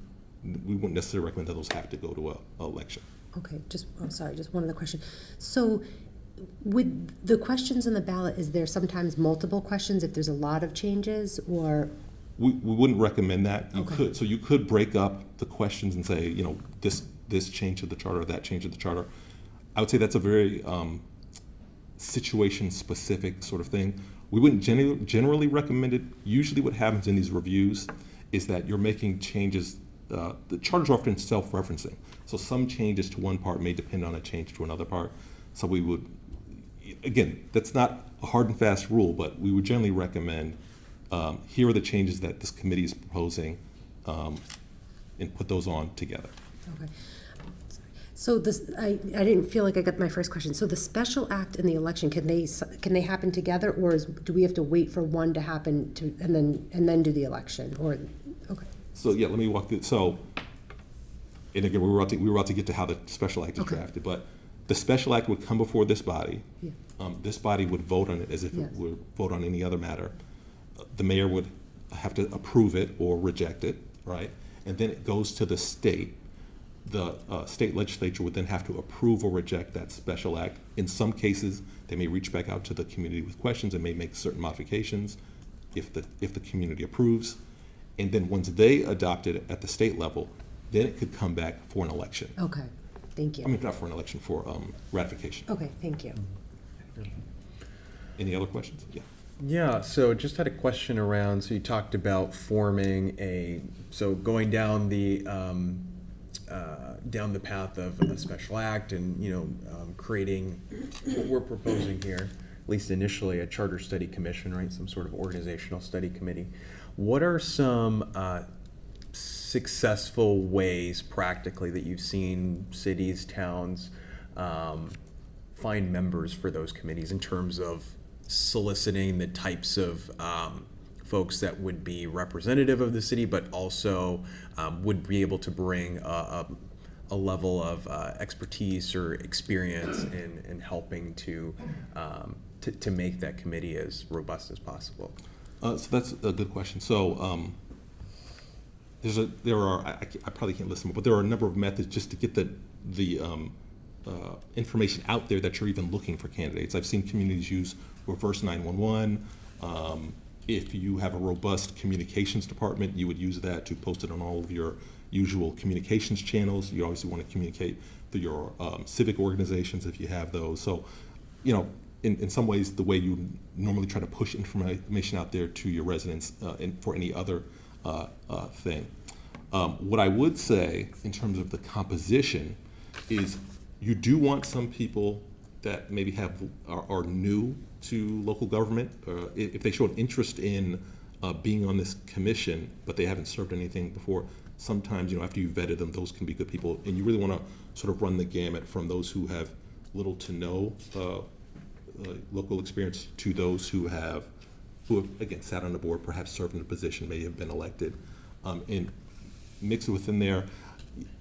necessarily recommend that those have to go to an election. Okay, sorry, just one other question. So with the questions on the ballot, is there sometimes multiple questions if there's a lot of changes, or We wouldn't recommend that. You Okay. could, so you could break up the questions and say, you know, this change to the charter, that change to the charter. I would say that's a very situation-specific sort of thing. We wouldn't generally recommend it. Usually what happens in these reviews is that you're making changes, the charters are often self-referencing. So some changes to one part may depend on a change to another part. So we would, again, that's not a hard and fast rule, but we would generally recommend, here are the changes that this committee is proposing, and put those on together. Okay. So this, I didn't feel like I got my first question. So the special act and the election, can they happen together, or do we have to wait for one to happen and then do the election? Or, okay. So yeah, let me walk through. So, and again, we were about to get to how the special act is Okay. drafted, but the special act would come before this body. Yeah. This body would vote on it as if Yes. it would vote on any other matter. The mayor would have to approve it or reject it, right? And then it goes to the state. The state legislature would then have to approve or reject that special act. In some cases, they may reach back out to the community with questions and may make certain modifications if the community approves. And then once they adopt it at the state level, then it could come back for an election. Okay, thank you. I mean, not for an election, for ratification. Okay, thank you. Any other questions? Yeah. Yeah, so just had a question around, so you talked about forming so going down the path of a special act and, creating what we're proposing here, at least initially, a charter study commission, right? Some sort of organizational study committee. What are some successful ways practically that you've seen cities, towns find members for those committees in terms of soliciting the types of folks that would be representative of the city, but also would be able to bring a level of expertise or experience in helping to make that committee as robust as possible? So that's a good question. So there are I probably can't list them, but there are a number of methods just to get the information out there that you're even looking for candidates. I've seen communities use reverse 911. If you have a robust communications department, you would use that to post it on all of your usual communications channels. You obviously want to communicate through your civic organizations if you have those. So, in some ways, the way you normally try to push information out there to your residents and for any other thing. What I would say in terms of the composition is you do want some people that maybe are new to local government. If they show an interest in being on this commission, but they haven't served anything before, sometimes, after you've vetted them, those can be good people. And you really want to sort of run the gamut from those who have little to no local experience to those who have again sat on the board, perhaps served in a position, may have been elected, and mix it within there.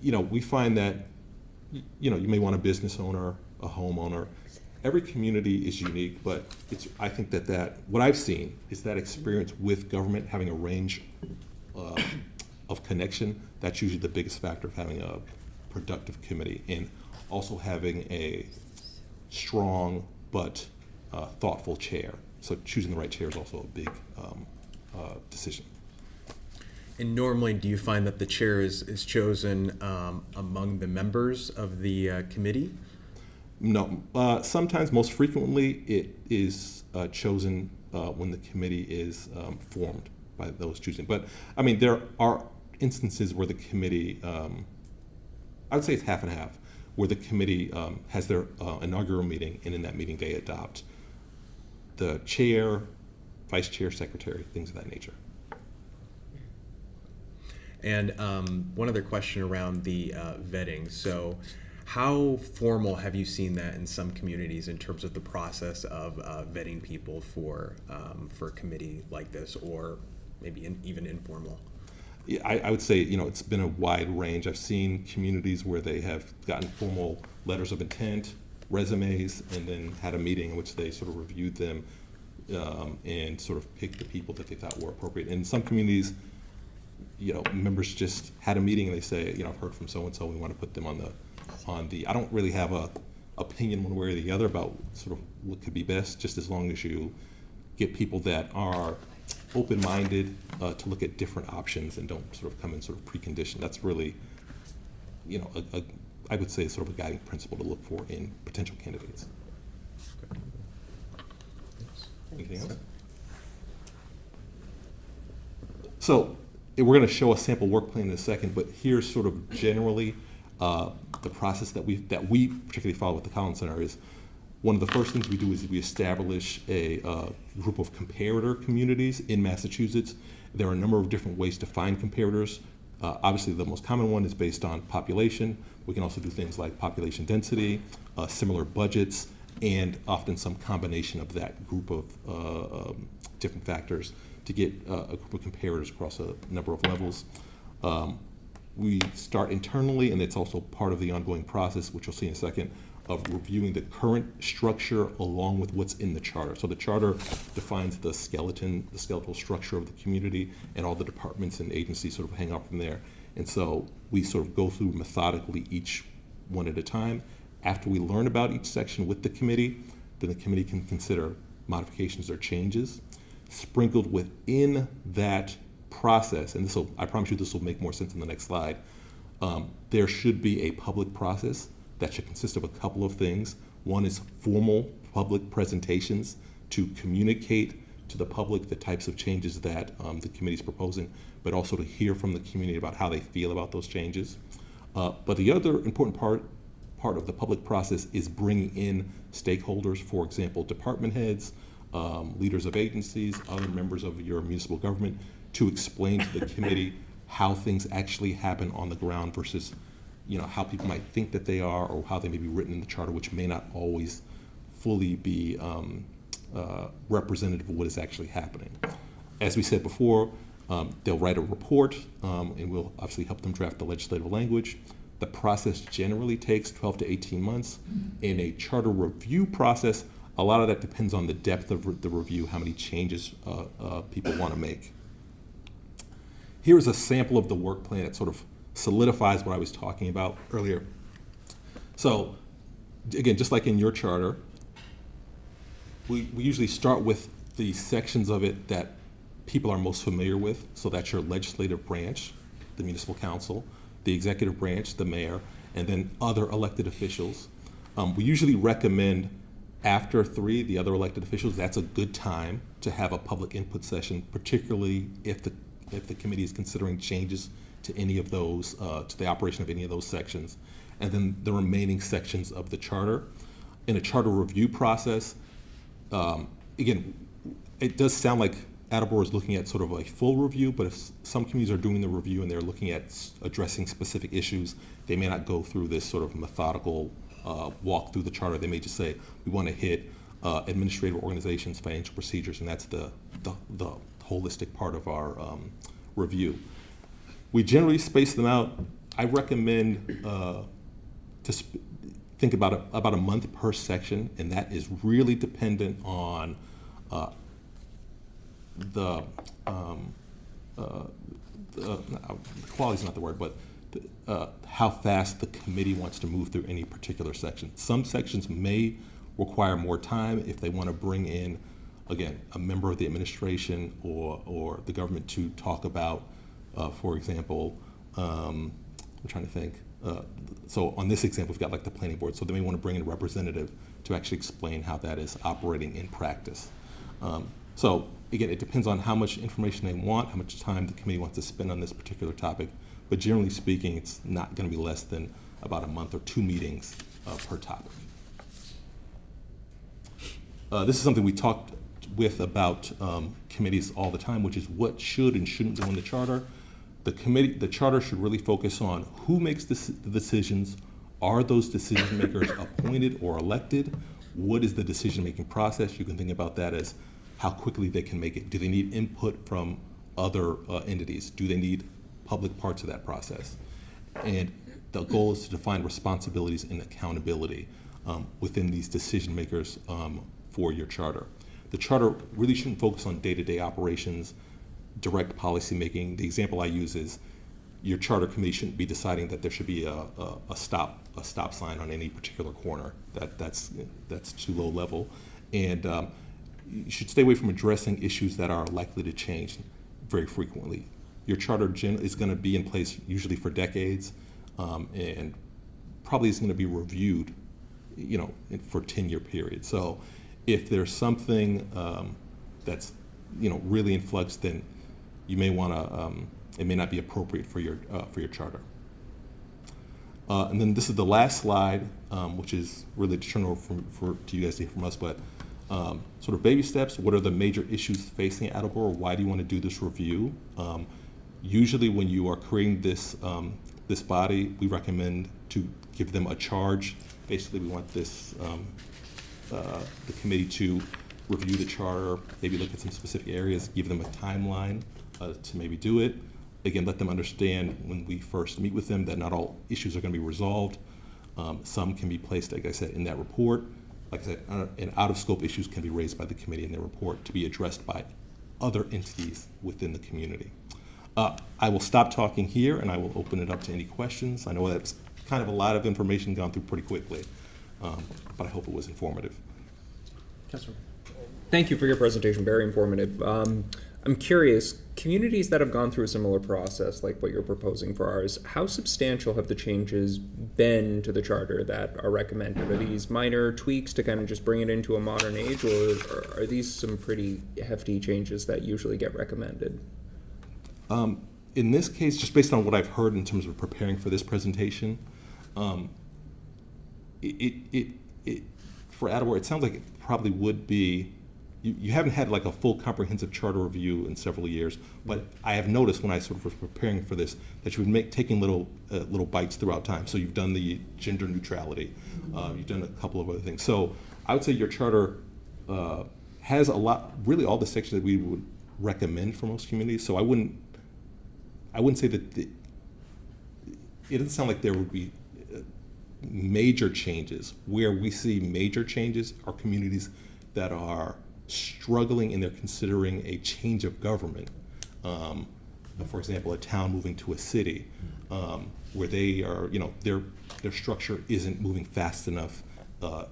We find that you may want a business owner, a homeowner. Every community is unique, but I think that what I've seen is that experience with government, having a range of connection. That's usually the biggest factor of having a productive committee, and also having a strong but thoughtful chair. So choosing the right chair is also a big decision. And normally, do you find that the chair is chosen among the members of the committee? No. Sometimes, most frequently, it is chosen when the committee is formed by those choosing. But, I mean, there are instances where the committee, I would say it's half and half, where the committee has their inaugural meeting, and in that meeting they adopt the chair, vice chair, secretary, things of that nature. And one other question around the vetting. So how formal have you seen that in some communities in terms of the process of vetting people for a committee like this, or maybe even informal? Yeah, I would say, it's been a wide range. I've seen communities where they have gotten formal letters of intent, resumes, and then had a meeting in which they sort of reviewed them and sort of picked the people that they thought were appropriate. In some communities, members just had a meeting and they say, I've heard from so-and-so, we want to put them on the, I don't really have a opinion one way or the other about sort of what could be best, just as long as you get people that are open-minded to look at different options and don't sort of come in sort of preconditioned. That's really, you know, I would say sort of a guiding principle to look for in potential candidates. Anything else? So we're going to show a sample work plan in a second, but here's sort of generally the process that we particularly follow with the Collins Center is one of the first things we do is we establish a group of comparator communities in Massachusetts. There are a number of different ways to find comparators. Obviously, the most common one is based on population. We can also do things like population density, similar budgets, and often some combination of that group of different factors to get a group of comparators across a number of levels. We start internally, and it's also part of the ongoing process, which you'll see in a second, of reviewing the current structure along with what's in the charter. So the charter defines the skeletal structure of the community, and all the departments and agencies sort of hang out from there. And so we sort of go through methodically each one at a time. After we learn about each section with the committee, then the committee can consider modifications or changes. Sprinkled within that process, and I promise you this will make more sense in the next slide, there should be a public process that should consist of a couple of things. One is formal public presentations to communicate to the public the types of changes that the committee is proposing, but also to hear from the community about how they feel about those changes. But the other important part of the public process is bringing in stakeholders, for example, department heads, leaders of agencies, other members of your municipal government, to explain to the committee how things actually happen on the ground versus, you know, how people might think that they are or how they may be written in the charter, which may not always fully be representative of what is actually happening. As we said before, they'll write a report, and we'll obviously help them draft the legislative language. The process generally takes 12 to 18 months. In a charter review process, a lot of that depends on the depth of the review, how many changes people want to make. Here's a sample of the work plan that sort of solidifies what I was talking about earlier. So, again, just like in your charter, we usually start with the sections of it that people are most familiar with. So that's your legislative branch, the municipal council, the executive branch, the mayor, and then other elected officials. We usually recommend after 3, the other elected officials, that's a good time to have a public input session, particularly if the committee is considering changes to any of those, to the operation of any of those sections. And then the remaining sections of the charter. In a charter review process, again, it does sound like Attleboro is looking at sort of a full review, but if some communities are doing the review and they're looking at addressing specific issues, they may not go through this sort of methodical walk through the charter. They may just say, we want to hit administrative organizations, financial procedures, and that's the holistic part of our review. We generally space them out. I recommend to think about a month per section, and that is really dependent on quality is not the word, but how fast the committee wants to move through any particular section. Some sections may require more time if they want to bring in, again, a member of the administration or the government to talk about, for example, I'm trying to think. So on this example, we've got like the planning board, so they may want to bring in a representative to actually explain how that is operating in practice. So again, it depends on how much information they want, how much time the committee wants to spend on this particular topic, but generally speaking, it's not going to be less than about a month or 2 meetings per topic. This is something we talked with about committees all the time, which is what should and shouldn't go in the charter. The charter should really focus on who makes the decisions. Are those decision makers appointed or elected? What is the decision-making process? You can think about that as how quickly they can make it. Do they need input from other entities? Do they need public parts of that process? And the goal is to define responsibilities and accountability within these decision makers for your charter. The charter really shouldn't focus on day-to-day operations, direct policy making. The example I use is your charter committee shouldn't be deciding that there should be a stop sign on any particular corner. That's too low level. And you should stay away from addressing issues that are likely to change very frequently. Your charter is going to be in place usually for decades, and probably is going to be reviewed, for 10-year period. So if there's something that's, really in flux, then you may want to, it may not be appropriate for your charter. And then this is the last slide, which is really to turn over to you guys to hear from us, but sort of baby steps. What are the major issues facing Attleboro? Why do you want to do this review? Usually when you are creating this, this body, we recommend to give them a charge. Basically, we want this, the committee to review the charter, maybe look at some specific areas, give them a timeline to maybe do it. Again, let them understand when we first meet with them that not all issues are going to be resolved. Some can be placed, like I said, in that report. Like I said, and out-of-scope issues can be raised by the committee in their report to be addressed by other entities within the community. I will stop talking here and I will open it up to any questions. I know that's kind of a lot of information gone through pretty quickly, but I hope it was informative. Councilor. Thank you for your presentation, very informative. I'm curious, communities that have gone through a similar process like what you're proposing for ours, how substantial have the changes been to the charter that are recommended? Are these minor tweaks to kind of just bring it into a modern age, or are these some pretty hefty changes that usually get recommended? In this case, just based on what I've heard in terms of preparing for this presentation, for Attleboro, it sounds like it probably would be. You haven't had like a full comprehensive charter review in several years, but I have noticed when I sort of was preparing for this that you've been taking little bites throughout time. So you've done the gender neutrality, you've done a couple of other things. So I would say your charter has a lot, really all the sections that we would recommend for most communities. So I wouldn't say that it doesn't sound like there would be major changes. Where we see major changes are communities that are struggling and they're considering a change of government. For example, a town moving to a city where they are, their structure isn't moving fast enough,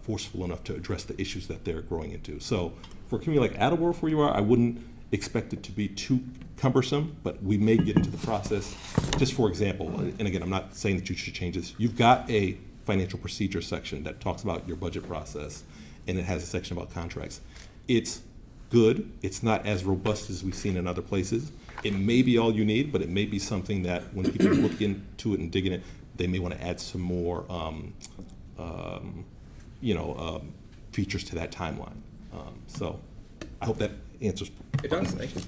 forceful enough to address the issues that they're growing into. So for a community like Attleboro, where you are, I wouldn't expect it to be too cumbersome, but we may get into the process. Just for example, and again, I'm not saying that you should change this, you've got a financial procedure section that talks about your budget process, and it has a section about contracts. It's good. It's not as robust as we've seen in other places. It may be all you need, but it may be something that when people look into it and dig in it, they may want to add some more, features to that timeline. So I hope that answers. It does, thank you.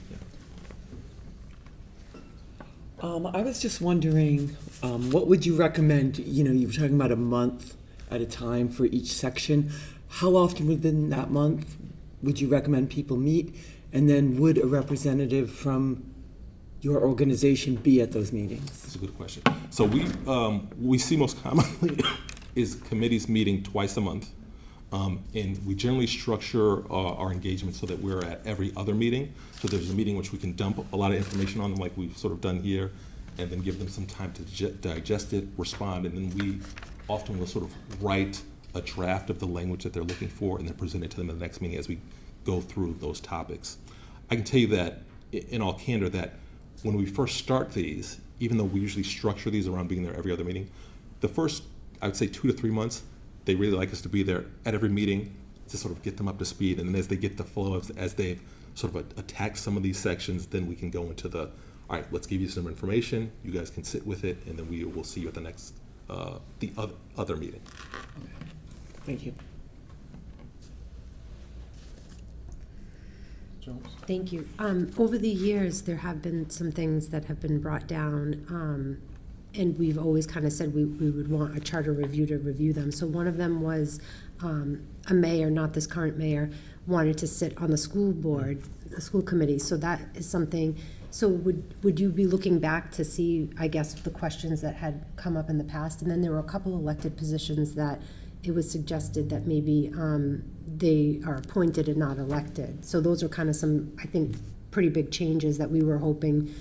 I was just wondering, what would you recommend? You were talking about a month at a time for each section. How often within that month would you recommend people meet? And then would a representative from your organization be at those meetings? That's a good question. So we see most commonly is committees meeting twice a month. And we generally structure our engagement so that we're at every other meeting. So there's a meeting which we can dump a lot of information on them like we've sort of done here, and then give them some time to digest it, respond, and then we often will sort of write a draft of the language that they're looking for and then present it to them in the next meeting as we go through those topics. I can tell you that, in all candor, that when we first start these, even though we usually structure these around being there every other meeting, the first, I would say 2 to 3 months, they really like us to be there at every meeting to sort of get them up to speed. And then as they get the flow, as they've sort of attacked some of these sections, then we can go into the, all right, let's give you some information, you guys can sit with it, and then we will see you at the next, the other meeting. Thank you. Thank you. Over the years, there have been some things that have been brought down, and we've always kind of said we would want a charter review to review them. So one of them was a mayor, not this current mayor, wanted to sit on the school board, the school committee. So that is something. So would you be looking back to see, I guess, the questions that had come up in the past? And then there were a couple elected positions that it was suggested that maybe they are appointed and not elected. So those are kind of some, I think, pretty big changes that we were hoping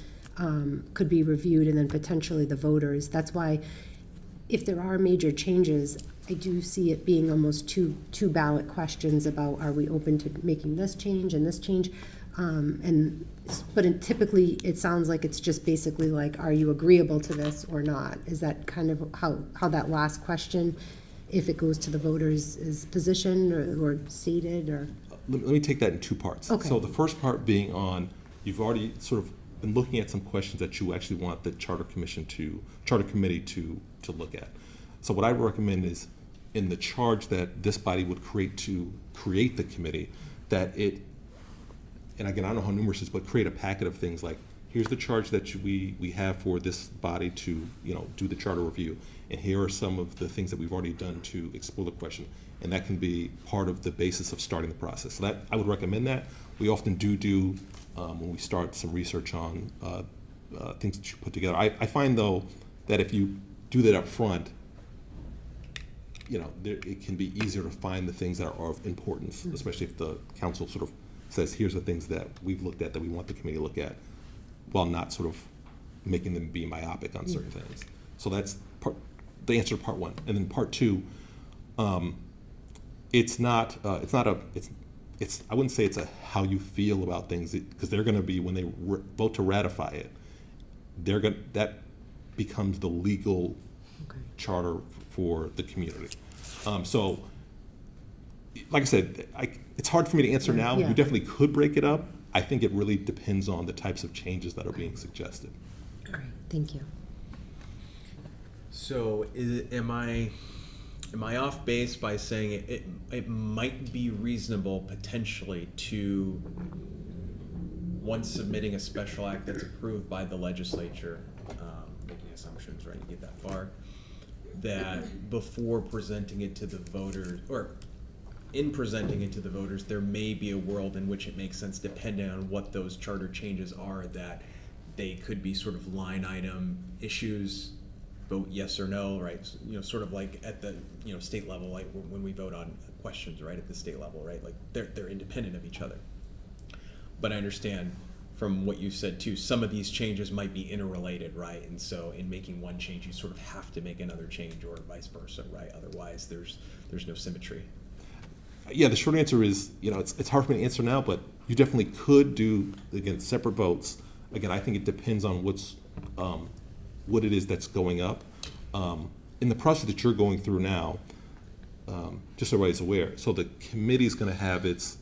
could be reviewed, and then potentially the voters. That's why if there are major changes, I do see it being almost two ballot questions about, are we open to making this change and this change? But typically, it sounds like it's just basically like, are you agreeable to this or not? Is that kind of how that last question, if it goes to the voters, is positioned or stated, or? Let me take that in two parts. Okay. So the first part being on, you've already sort of been looking at some questions that you actually want the charter committee to look at. So what I recommend is, in the charge that this body would create to create the committee, that it, and again, I don't know how numerous it is, but create a packet of things like, here's the charge that we have for this body to, do the charter review, and here are some of the things that we've already done to explore the question, and that can be part of the basis of starting the process. So that, I would recommend that. We often do when we start some research on things that you put together. I find, though, that if you do that up front, it can be easier to find the things that are of importance, especially if the council sort of says, here's the things that we've looked at that we want the committee to look at, while not sort of making them be myopic on certain things. So that's the answer to part one. And then part two, I wouldn't say it's a how you feel about things, because they're going to be, when they vote to ratify it, that becomes the legal charter for the community. So, like I said, it's hard for me to answer now. Yeah. You definitely could break it up. I think it really depends on the types of changes that are being suggested. All right, thank you. So am I off base by saying it might be reasonable potentially to, once submitting a special act that's approved by the legislature, making assumptions, right, you get that far, that before presenting it to the voters, or in presenting it to the voters, there may be a world in which it makes sense, depending on what those charter changes are, that they could be sort of line item issues, vote yes or no, right? So, sort of like at the state level, like when we vote on questions, right, at the state level, right? Like they're independent of each other. But I understand from what you said too, some of these changes might be interrelated, right? And so in making one change, you sort of have to make another change, or vice versa, right? Otherwise, there's no symmetry. Yeah, the short answer is, it's hard for me to answer now, but you definitely could do, again, separate votes. Again, I think it depends on what it is that's going up. In the process that you're going through now, just so everybody's aware, so the committee's going to have its,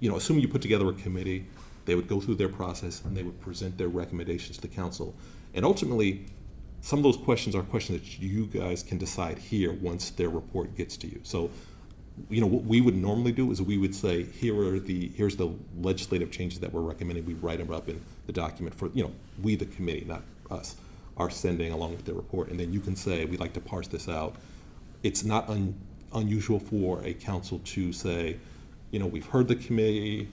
assuming you put together a committee, they would go through their process and they would present their recommendations to the council. And ultimately, some of those questions are questions that you guys can decide here once their report gets to you. So, what we would normally do is we would say, here's the legislative changes that we're recommending. We write them up in the document for, we, the committee, not us, are sending along with their report. And then you can say, we'd like to parse this out. It's not unusual for a council to say, we've heard the committee,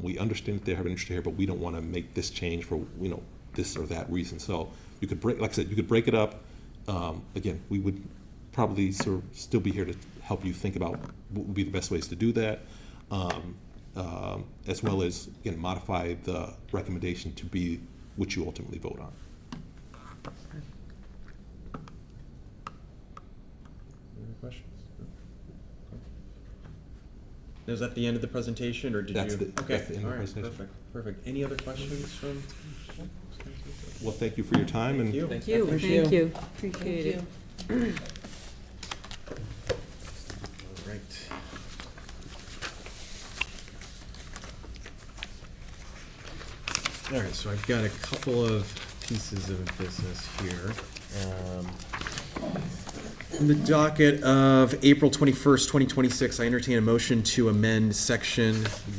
we understand that they have an interest here, but we don't want to make this change for, this or that reason. So you could break, like I said, you could break it up. Again, we would probably sort of still be here to help you think about what would be the best ways to do that, as well as, again, modify the recommendation to be what you ultimately vote on. Any questions? Is that the end of the presentation, or did That's you? the- Okay, that's the end of the all right, presentation. perfect. Any other questions from? Well, thank you for your time. Thank you. Thank you. Thank you. Appreciate it. All right. All right, so I've got a couple of pieces of business here. In the docket of April 21st, 2026, I entertain a motion to amend section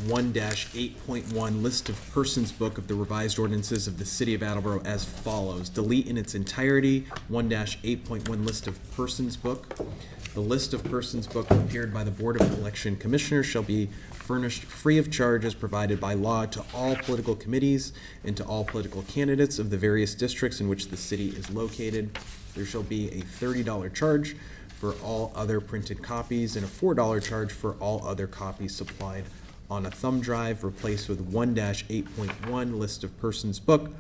1-8.1 List of Persons Book of the revised ordinances of the City of Attleboro as follows. Delete in its entirety 1-8.1 List of Persons Book. The list of persons book prepared by the Board of Election Commissioners shall be furnished free of charge as provided by law to all political committees and to all political candidates of the various districts in which the city is located. There shall be a $30 charge for all other printed copies and a $4 charge for all other copies supplied on a thumb drive, replaced with 1-8.1 List of Persons Book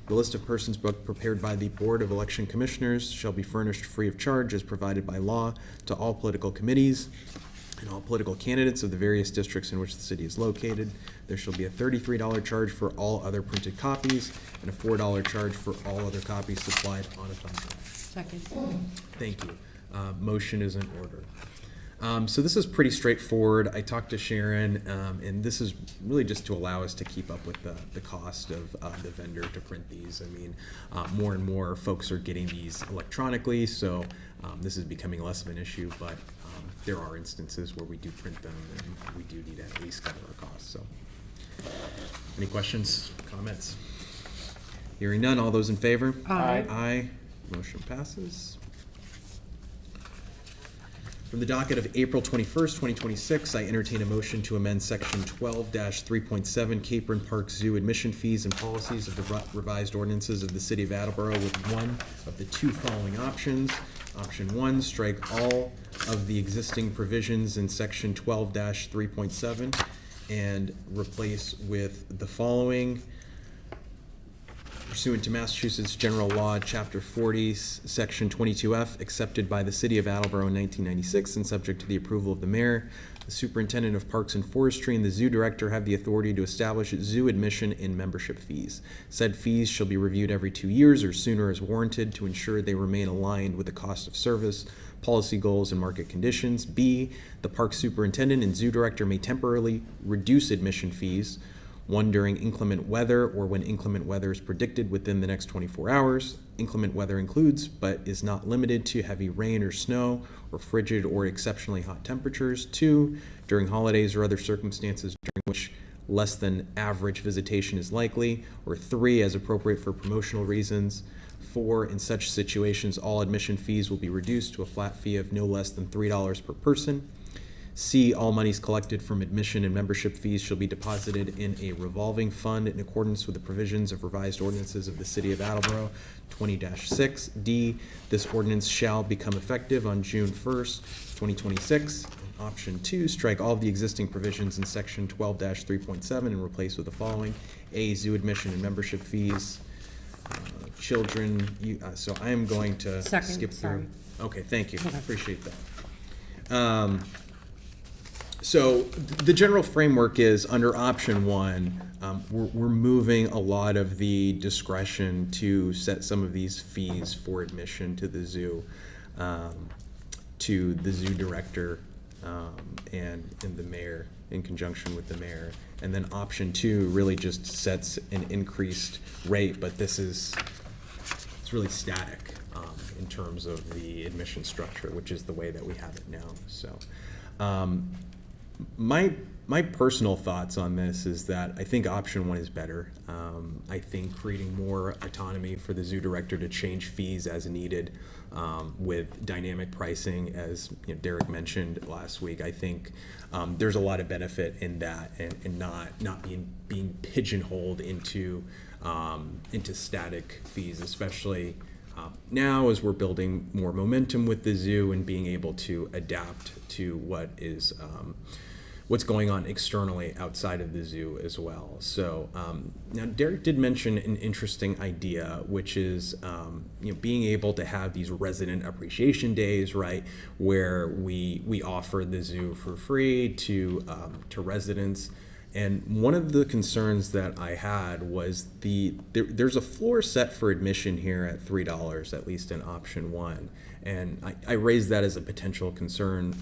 The list of persons booked prepared by the Board of Election Commissioners shall be furnished free of charge as provided by law to all political committees and all political candidates of the various districts in which the city is located. There shall be a $33 charge for all other printed copies and a $4 charge for all other copies supplied on a thumb drive. Second. Thank you. Motion is in order. So this is pretty straightforward. I talked to Sharon, and this is really just to allow us to keep up with the cost of the vendor to print these. I mean, more and more folks are getting these electronically, so this is becoming less of an issue, but there are instances where we do print them, and we do need to at least cover our costs. So, any questions, comments? Hearing none, all those in favor? Aye. Aye. Motion passes. From the docket of April 21st, 2026, I entertain a motion to amend Section 12-3.7 Capron Park Zoo admission fees and policies of the revised ordinances of the City of Attleboro with one of the two following options. Option 1, strike all of the existing provisions in Section 12-3.7 and replace with the following. Pursuant to Massachusetts General Law, Chapter 40, Section 22F, accepted by the City of Attleboro in 1996 and subject to the approval of the mayor, the superintendent of parks and forestry and the zoo director have the authority to establish zoo admission and membership fees. Said fees shall be reviewed every 2 years or sooner as warranted to ensure they remain aligned with the cost of service, policy goals, and market conditions. B, the park superintendent and zoo director may temporarily reduce admission fees, one during inclement weather or when inclement weather is predicted within the next 24 hours. Inclement weather includes, but is not limited to, heavy rain or snow or frigid or exceptionally hot temperatures. 2, during holidays or other circumstances during which less than average visitation is likely. Or 3, as appropriate for promotional reasons. 4, in such situations, all admission fees will be reduced to a flat fee of no less than $3 per person. C, all monies collected from admission and membership fees shall be deposited in a revolving fund in accordance with the provisions of revised ordinances of the City of Attleboro 20-6. D, this ordinance shall become effective on June 1st, 2026. Option 2, strike all of the existing provisions in Section 12-3.7 and replace with the following. A, zoo admission and membership fees. Children, so I am going to Second, skip through. sorry. Okay, thank you. Appreciate that. So the general framework is under option 1, we're moving a lot of the discretion to set some of these fees for admission to the zoo director and the mayor in conjunction with the mayor. And then option 2 really just sets an increased rate, but it's really static in terms of the admission structure, which is the way that we have it now. So. My personal thoughts on this is that I think option 1 is better. I think creating more autonomy for the zoo director to change fees as needed with dynamic pricing, as Derek mentioned last week, I think there's a lot of benefit in that, and not being pigeonholed into static fees, especially now as we're building more momentum with the zoo and being able to adapt to what's going on externally outside of the zoo as well. So now Derek did mention an interesting idea, which is being able to have these resident appreciation days, right, where we offer the zoo for free to residents. And one of the concerns that I had was there's a floor set for admission here at $3, at least in option 1. And I raised that as a potential concern,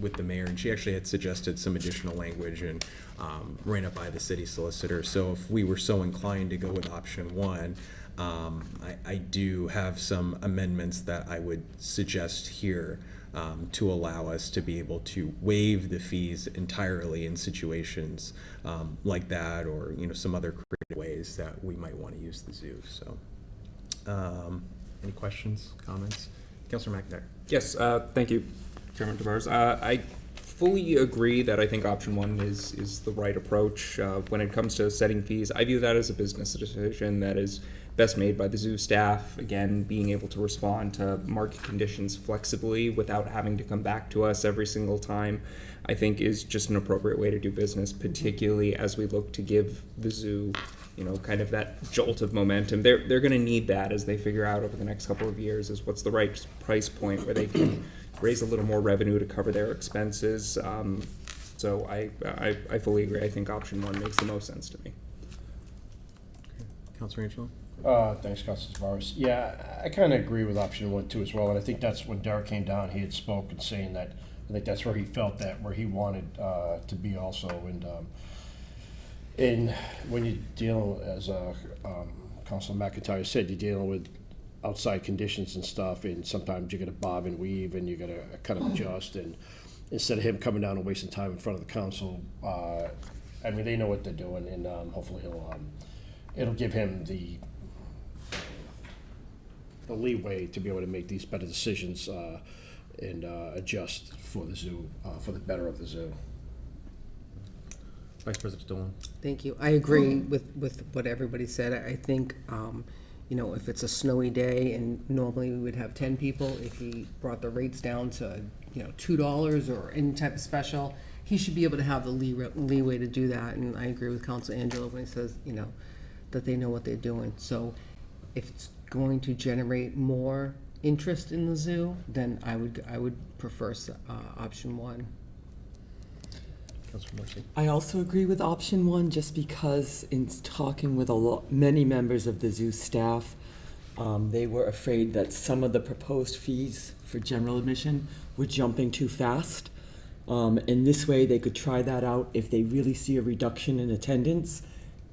with the mayor, and she actually had suggested some additional language and ran it by the city solicitor. So if we were so inclined to go with option 1, I do have some amendments that I would suggest here to allow us to be able to waive the fees entirely in situations like that, or some other creative ways that we might want to use the zoo. So, any questions, comments? Councilor McIntyre. Yes, thank you, Chairman Tavares. I fully agree that I think option 1 is the right approach when it comes to setting fees. I view that as a business decision that is best made by the zoo staff. Again, being able to respond to market conditions flexibly without having to come back to us every single time, I think is just an appropriate way to do business, particularly as we look to give the zoo, kind of that jolt of momentum. They're going to need that as they figure out over the next couple of years is what's the right price point where they can raise a little more revenue to cover their expenses. So I fully agree. I think option one makes the most sense to me. Counselor Angelo? Thanks, Councilor Tavares. Yeah, I kind of agree with option one too as well, and I think that's when Derek came down, he had spoken saying that, I think that's where he felt that, where he wanted to be also, and when you deal, as Councilor McIntyre said, you're dealing with outside conditions and stuff, and sometimes you gotta bob and weave, and you gotta kind of adjust, and instead of him coming down and wasting time in front of the council, I mean, they know what they're doing, and hopefully it'll give him the leeway to be able to make these better decisions and adjust for the zoo, for the better of the zoo. Vice President Dolan? Thank you. I agree with what everybody said. I think, if it's a snowy day and normally we would have 10 people, if he brought the rates down to, $2 or any type of special, he should be able to have the leeway to do that. And I agree with Council Angelo when he says, that they know what they're doing. So if it's going to generate more interest in the zoo, then I would prefer option one. Counselor Morrissey? I also agree with option one, just because in talking with many members of the zoo staff, they were afraid that some of the proposed fees for general admission were jumping too fast. And this way, they could try that out. If they really see a reduction in attendance,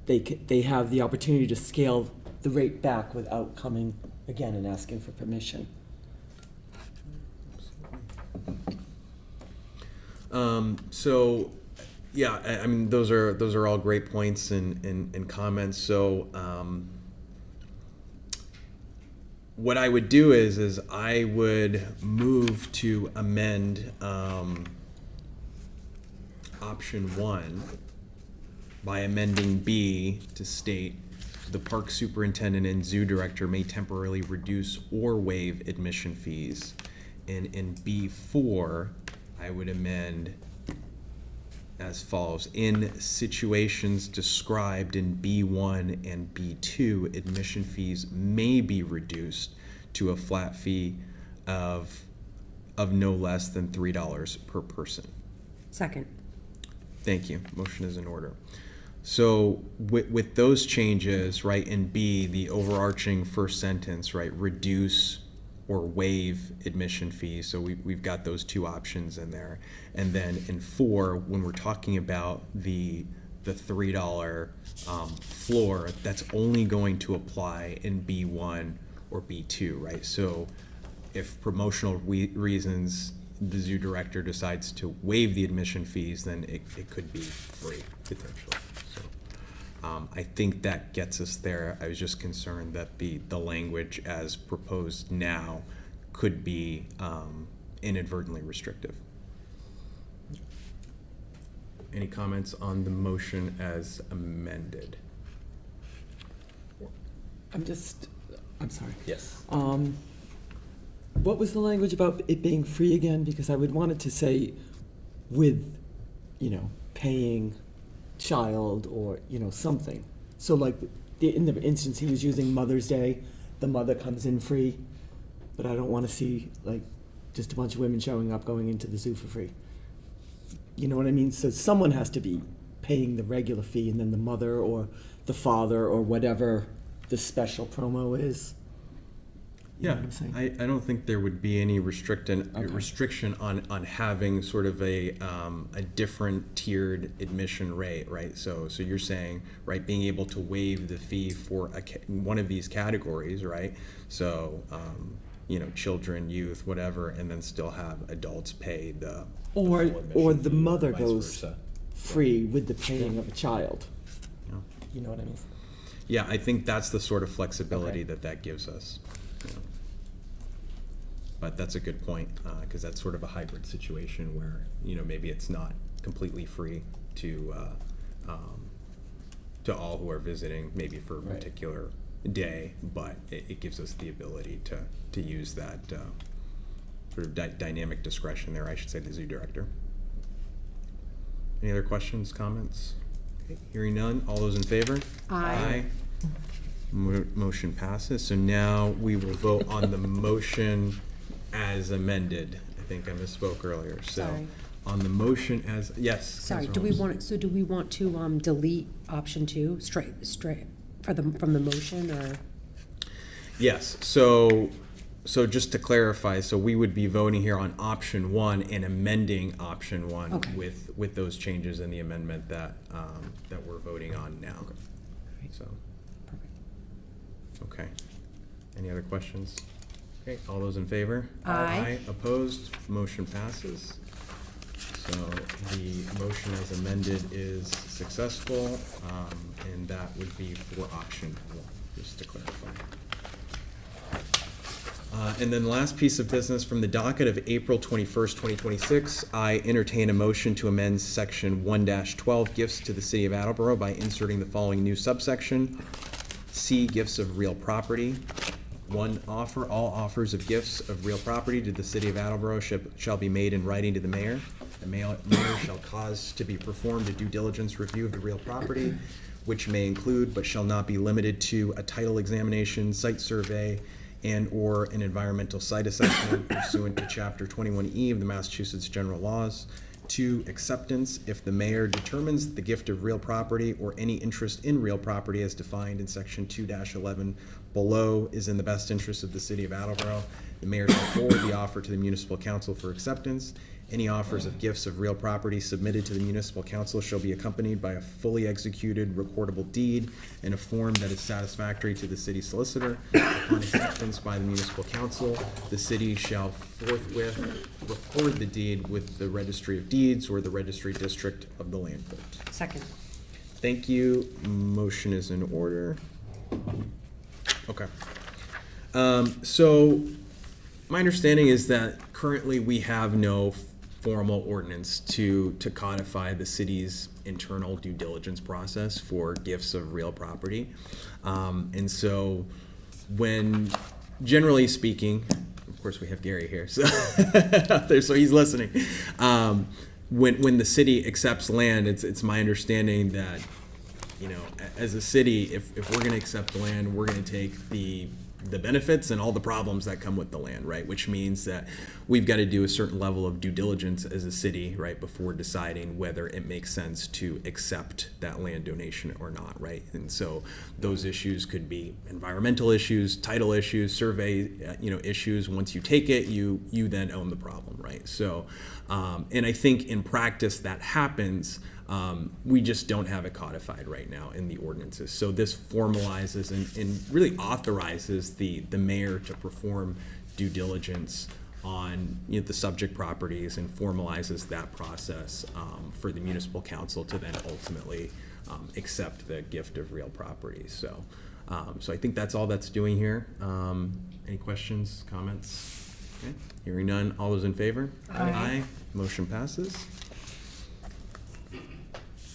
they have the opportunity to scale the rate back without coming again and asking for permission. So, yeah, I mean, those are all great points and comments. So, what I would do is I would move to amend option one by amending B to state the park superintendent and zoo director may temporarily reduce or waive admission fees. And in B4, I would amend as follows. In situations described in B1 and B2, admission fees may be reduced to a flat fee of no less than $3 per person. Second. Thank you. Motion is in order. So with those changes, right, in B, the overarching first sentence, right, reduce or waive admission fees. So we've got those two options in there. And then in 4, when we're talking about the $3 floor, that's only going to apply in B1 or B2, right? So if promotional reasons the zoo director decides to waive the admission fees, then it could be free potentially. So I think that gets us there. I was just concerned that the language as proposed now could be inadvertently restrictive. Any comments on the motion as amended? I'm sorry. Yes. What was the language about it being free again? Because I would want it to say with, paying child or, something. So like in the instance he was using Mother's Day, the mother comes in free, but I don't want to see like just a bunch of women showing up going into the zoo for free. You know what I mean? So someone has to be paying the regular fee, and then the mother or the father or whatever the special promo is. You know Yeah, what I'm saying? I don't think there would be any restriction Okay. on having sort of a different tiered admission rate, right? So you're saying, right, being able to waive the fee for one of these categories, right? So children, youth, whatever, and then still have adults pay the full Or admission the fee, mother vice goes versa. free with the paying of a child. Yeah. You know what I mean? Yeah, I think that's the sort of flexibility Okay. that gives us. Yeah. But that's a good point, because that's sort of a hybrid situation where, maybe it's not completely free to all who are visiting, maybe for a Right. particular day, but it gives us the ability to use that sort of dynamic discretion there, I should say, the zoo director. Any other questions, comments? Okay, hearing none, all those in favor? Aye. Motion passes. So now we will vote on the motion as amended. I think I misspoke earlier. So Sorry. on the motion as, yes. Sorry, Councilor do we Holmes. want, so do we want to delete option 2 straight from the motion, or? Yes, so just to clarify, so we would be voting here on option 1 and amending option 1 Okay. with those changes in the amendment that we're voting on now. So, okay. Any other questions? Okay, all those in favor? Aye. Opposed? Motion passes. So the motion as amended is successful, and that would be for option 1, just to clarify. And then the last piece of business from the docket of April 21st, 2026, I entertain a motion to amend section 1-12 gifts to the city of Attleboro by inserting the following new subsection. C, gifts of real property. 1 offer, all offers of gifts of real property to the city of Attleboro shall be made in writing to the mayor. The mayor shall cause to be performed a due diligence review of the real property, which may include but shall not be limited to a title examination, site survey, and/or an environmental site assessment pursuant to Chapter 21E of the Massachusetts General Laws. 2, acceptance, if the mayor determines that the gift of real property or any interest in real property as defined in section 2-11 below is in the best interest of the city of Attleboro, the mayor shall forward the offer to the municipal council for acceptance. Any offers of gifts of real property submitted to the municipal council shall be accompanied by a fully executed recordable deed in a form that is satisfactory to the city solicitor. Upon acceptance by the municipal council, the city shall forthwith record the deed with the registry of deeds or the registry district of the land court. Second. Thank you. Motion is in order. Okay. So my understanding is that currently we have no formal ordinance to codify the city's internal due diligence process for gifts of real property. And so when, generally speaking, of course we have Gary here, so out there, so he's listening. When the city accepts land, it's my understanding that, you know, as a city, if we're gonna accept land, we're gonna take the benefits and all the problems that come with the land, right? Which means that we've got to do a certain level of due diligence as a city, right, before deciding whether it makes sense to accept that land donation or not, right? And so those issues could be environmental issues, title issues, survey, issues. Once you take it, you then own the problem, right? So, and I think in practice that happens. We just don't have it codified right now in the ordinances. So this formalizes and really authorizes the mayor to perform due diligence on the subject properties and formalizes that process for the municipal council to then ultimately accept the gift of real property. So, so I think that's all that's doing here. Any questions, comments? Okay. Hearing none. All those in favor? Aye. Motion passes.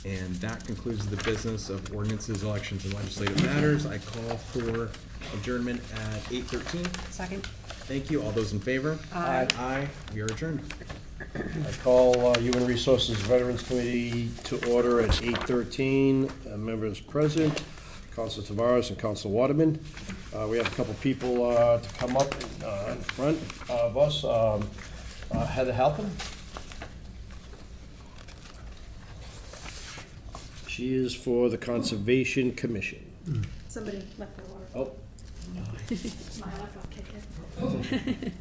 And that concludes the business of ordinances, elections, and legislative matters. I call for adjournment at 8:13. Second. Thank you. All those in favor? Aye. Aye. We are adjourned. I call Human Resources Veterans Committee to order at 8:13. Members present, Council Tavares and Council Waterman. We have a couple people to come up in front of us. Heather Halpin. She is for the Conservation Commission. Somebody left their water. Oh, My laptop kicked it.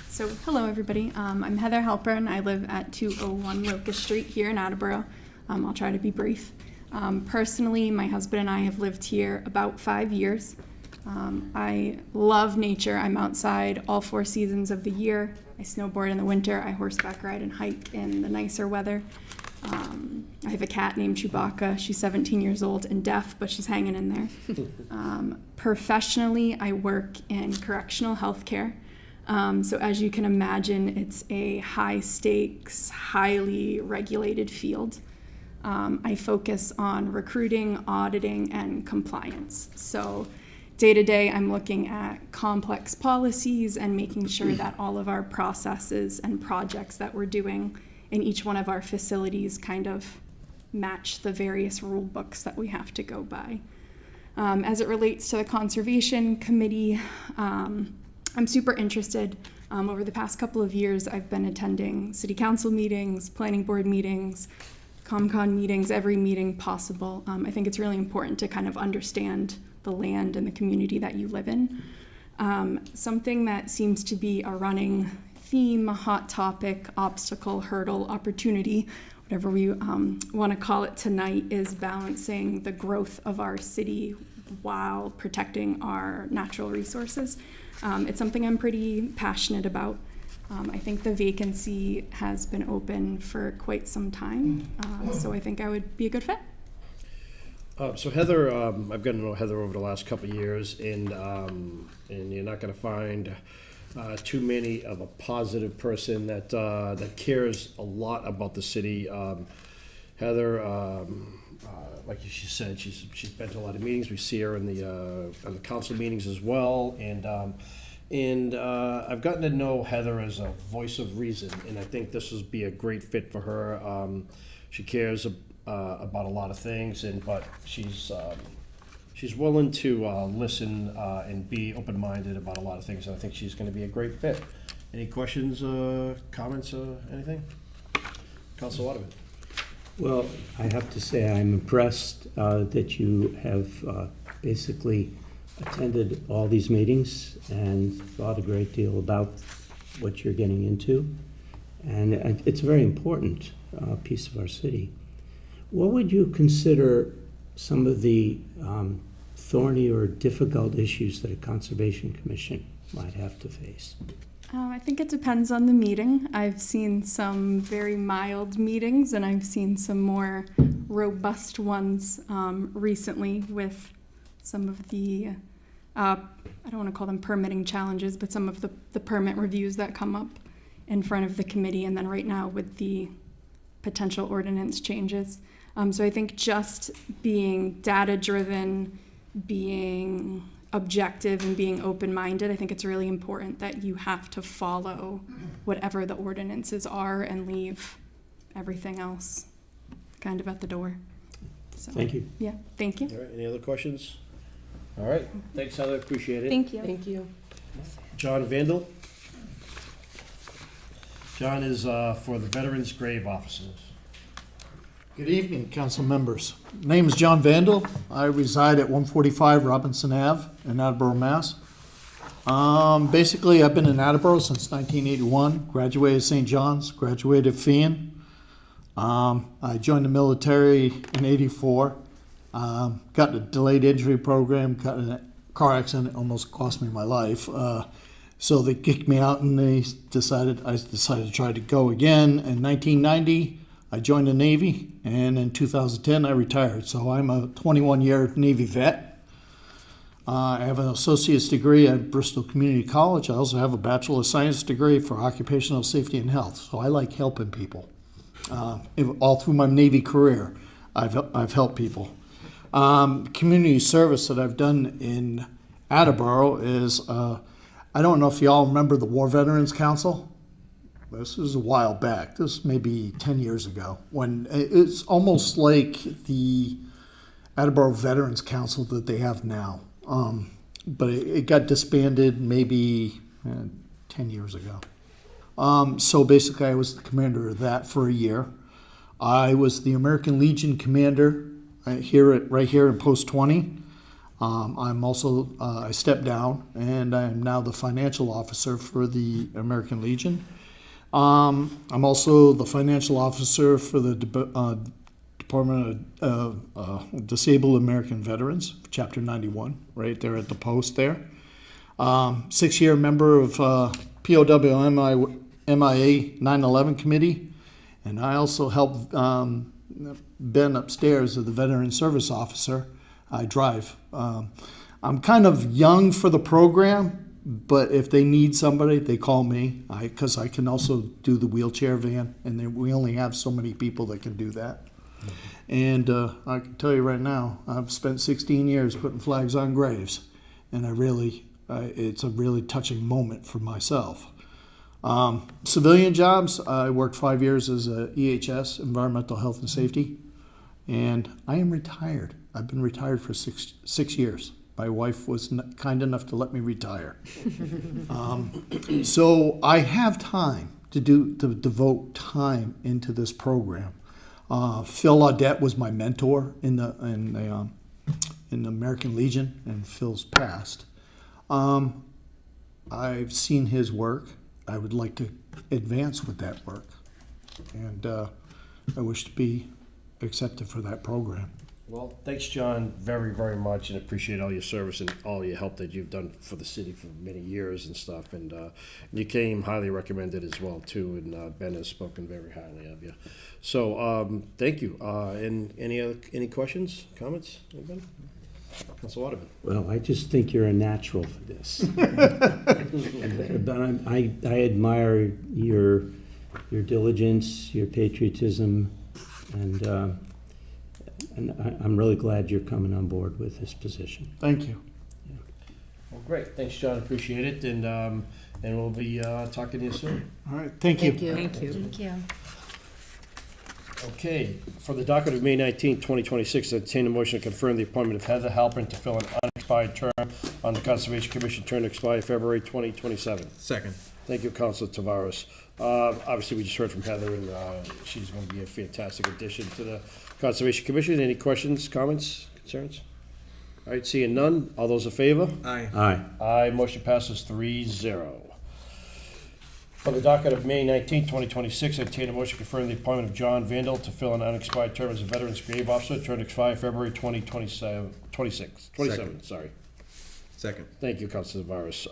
So, hello everybody. I'm Heather Halper and I live at 201 Locust Street here in Attleboro. I'll try to be brief. Personally, my husband and I have lived here about 5 years. I love nature. I'm outside all 4 seasons of the year. I snowboard in the winter. I horseback ride and hike in the nicer weather. I have a cat named Chewbacca. She's 17 years old and deaf, but she's hanging in there. Professionally, I work in correctional health care. So as you can imagine, it's a high stakes, highly regulated field. I focus on recruiting, auditing, and compliance. So day to day, I'm looking at complex policies and making sure that all of our processes and projects that we're doing in each one of our facilities kind of match the various rule books that we have to go by. As it relates to the Conservation Committee, I'm super interested. Over the past couple of years, I've been attending city council meetings, planning board meetings, ComCon meetings, every meeting possible. I think it's really important to kind of understand the land and the community that you live in. Something that seems to be a running theme, hot topic, obstacle, hurdle, opportunity, whatever we want to call it tonight, is balancing the growth of our city while protecting our natural resources. It's something I'm pretty passionate about. I think the vacancy has been open for quite some time, so I think I would be a good fit. So Heather, I've gotten to know Heather over the last couple of years, and you're not going to find too many of a positive person that cares a lot about the city. Heather, like she said, she's been to a lot of meetings. We see her in the council meetings as well, and I've gotten to know Heather as a voice of reason, and I think this would be a great fit for her. She cares about a lot of things, but she's willing to listen and be open-minded about a lot of things, and I think she's going to be a great fit. Any questions, comments, anything? Council Waterman. Well, I have to say I'm impressed that you have basically attended all these meetings and thought a great deal about what you're getting into. And it's a very important piece of our city. What would you consider some of the thorny or difficult issues that a Conservation Commission might have to face? I think it depends on the meeting. I've seen some very mild meetings, and I've seen some more robust ones recently with some of the, I don't want to call them permitting challenges, but some of the permit reviews that come up in front of the committee, and then right now with the potential ordinance changes. So I think just being data-driven, being objective, and being open-minded, I think it's really important that you have to follow whatever the ordinances are and leave everything else kind of at the door. So, Thank you. Yeah, thank you. All right, any other questions? All right, thanks, Heather, appreciate it. Thank you. Thank you. John Vandal. John is for the Veterans Grave Officers. Good evening, council members. Name is John Vandal. I reside at 145 Robinson Ave in Attleboro, Mass. Basically, I've been in Attleboro since 1981. Graduated St. John's, graduated Fian. I joined the military in '84. Got a delayed injury program, got in a car accident, almost cost me my life. So they kicked me out, and I decided to try to go again. In 1990, I joined the Navy, and in 2010, I retired. So I'm a 21-year Navy vet. I have an associate's degree at Bristol Community College. I also have a Bachelor of Science degree for Occupational Safety and Health. So I like helping people. All through my Navy career, I've helped people. Community service that I've done in Attleboro is, I don't know if you all remember the War Veterans Council. This is a while back. This may be 10 years ago, when it's almost like the Attleboro Veterans Council that they have now. But it got disbanded maybe 10 years ago. So basically I was the commander of that for a year. I was the American Legion commander right here in Post 20. I'm also, I stepped down, and I am now the financial officer for the American Legion. I'm also the financial officer for the Department of Disabled American Veterans, Chapter 91, right there at the post there. 6-year member of POW MIA 9/11 committee, and I also helped Ben upstairs as the Veteran Service Officer. I drive. I'm kind of young for the program, but if they need somebody, they call me, because I can also do the wheelchair van, and we only have so many people that can do that. And I can tell you right now, I've spent 16 years putting flags on graves, and it's a really touching moment for myself. Civilian jobs, I worked 5 years as a EHS, Environmental Health and Safety, and I am retired. I've been retired for six years. My wife was kind enough to let me retire. So I have time to devote time into this program. Phil Audette was my mentor in the American Legion, and Phil's passed. I've seen his work. I would like to advance with that work, and I wish to be accepted for that program. Well, thanks, John, very, very much, and appreciate all your service and all your help that you've done for the city for many years and stuff. And you came highly recommended as well, too, and Ben has spoken very highly of you. So, thank you. And any questions, comments, anybody? Council Waterman. Well, I just think you're a natural for this. But I admire your diligence, your patriotism, and I'm really glad you're coming on board with this position. Thank you. Well, great. Thanks, John. Appreciate it. And we'll be talking to you soon. All right, thank you. Thank you. Thank you. Okay, for the docket of May 19, 2026, entertain a motion to confirm the appointment of Heather Halpern to fill an unexpired term on the Conservation Commission, term to expire February 2027. Second. Thank you, Councilor Tavares. Obviously, we just heard from Heather, and she's going to be a fantastic addition to the Conservation Commission. Any questions, comments, concerns? All right, seeing none. All those in favor? Aye. Aye. Aye, motion passes 3-0. For the docket of May 19, 2026, I entertain a motion to confirm the appointment of John Vandal to fill an unexpired term as a Veterans Grave Officer, term to expire February 27, sorry. Second. Thank you, Councilor Tavares.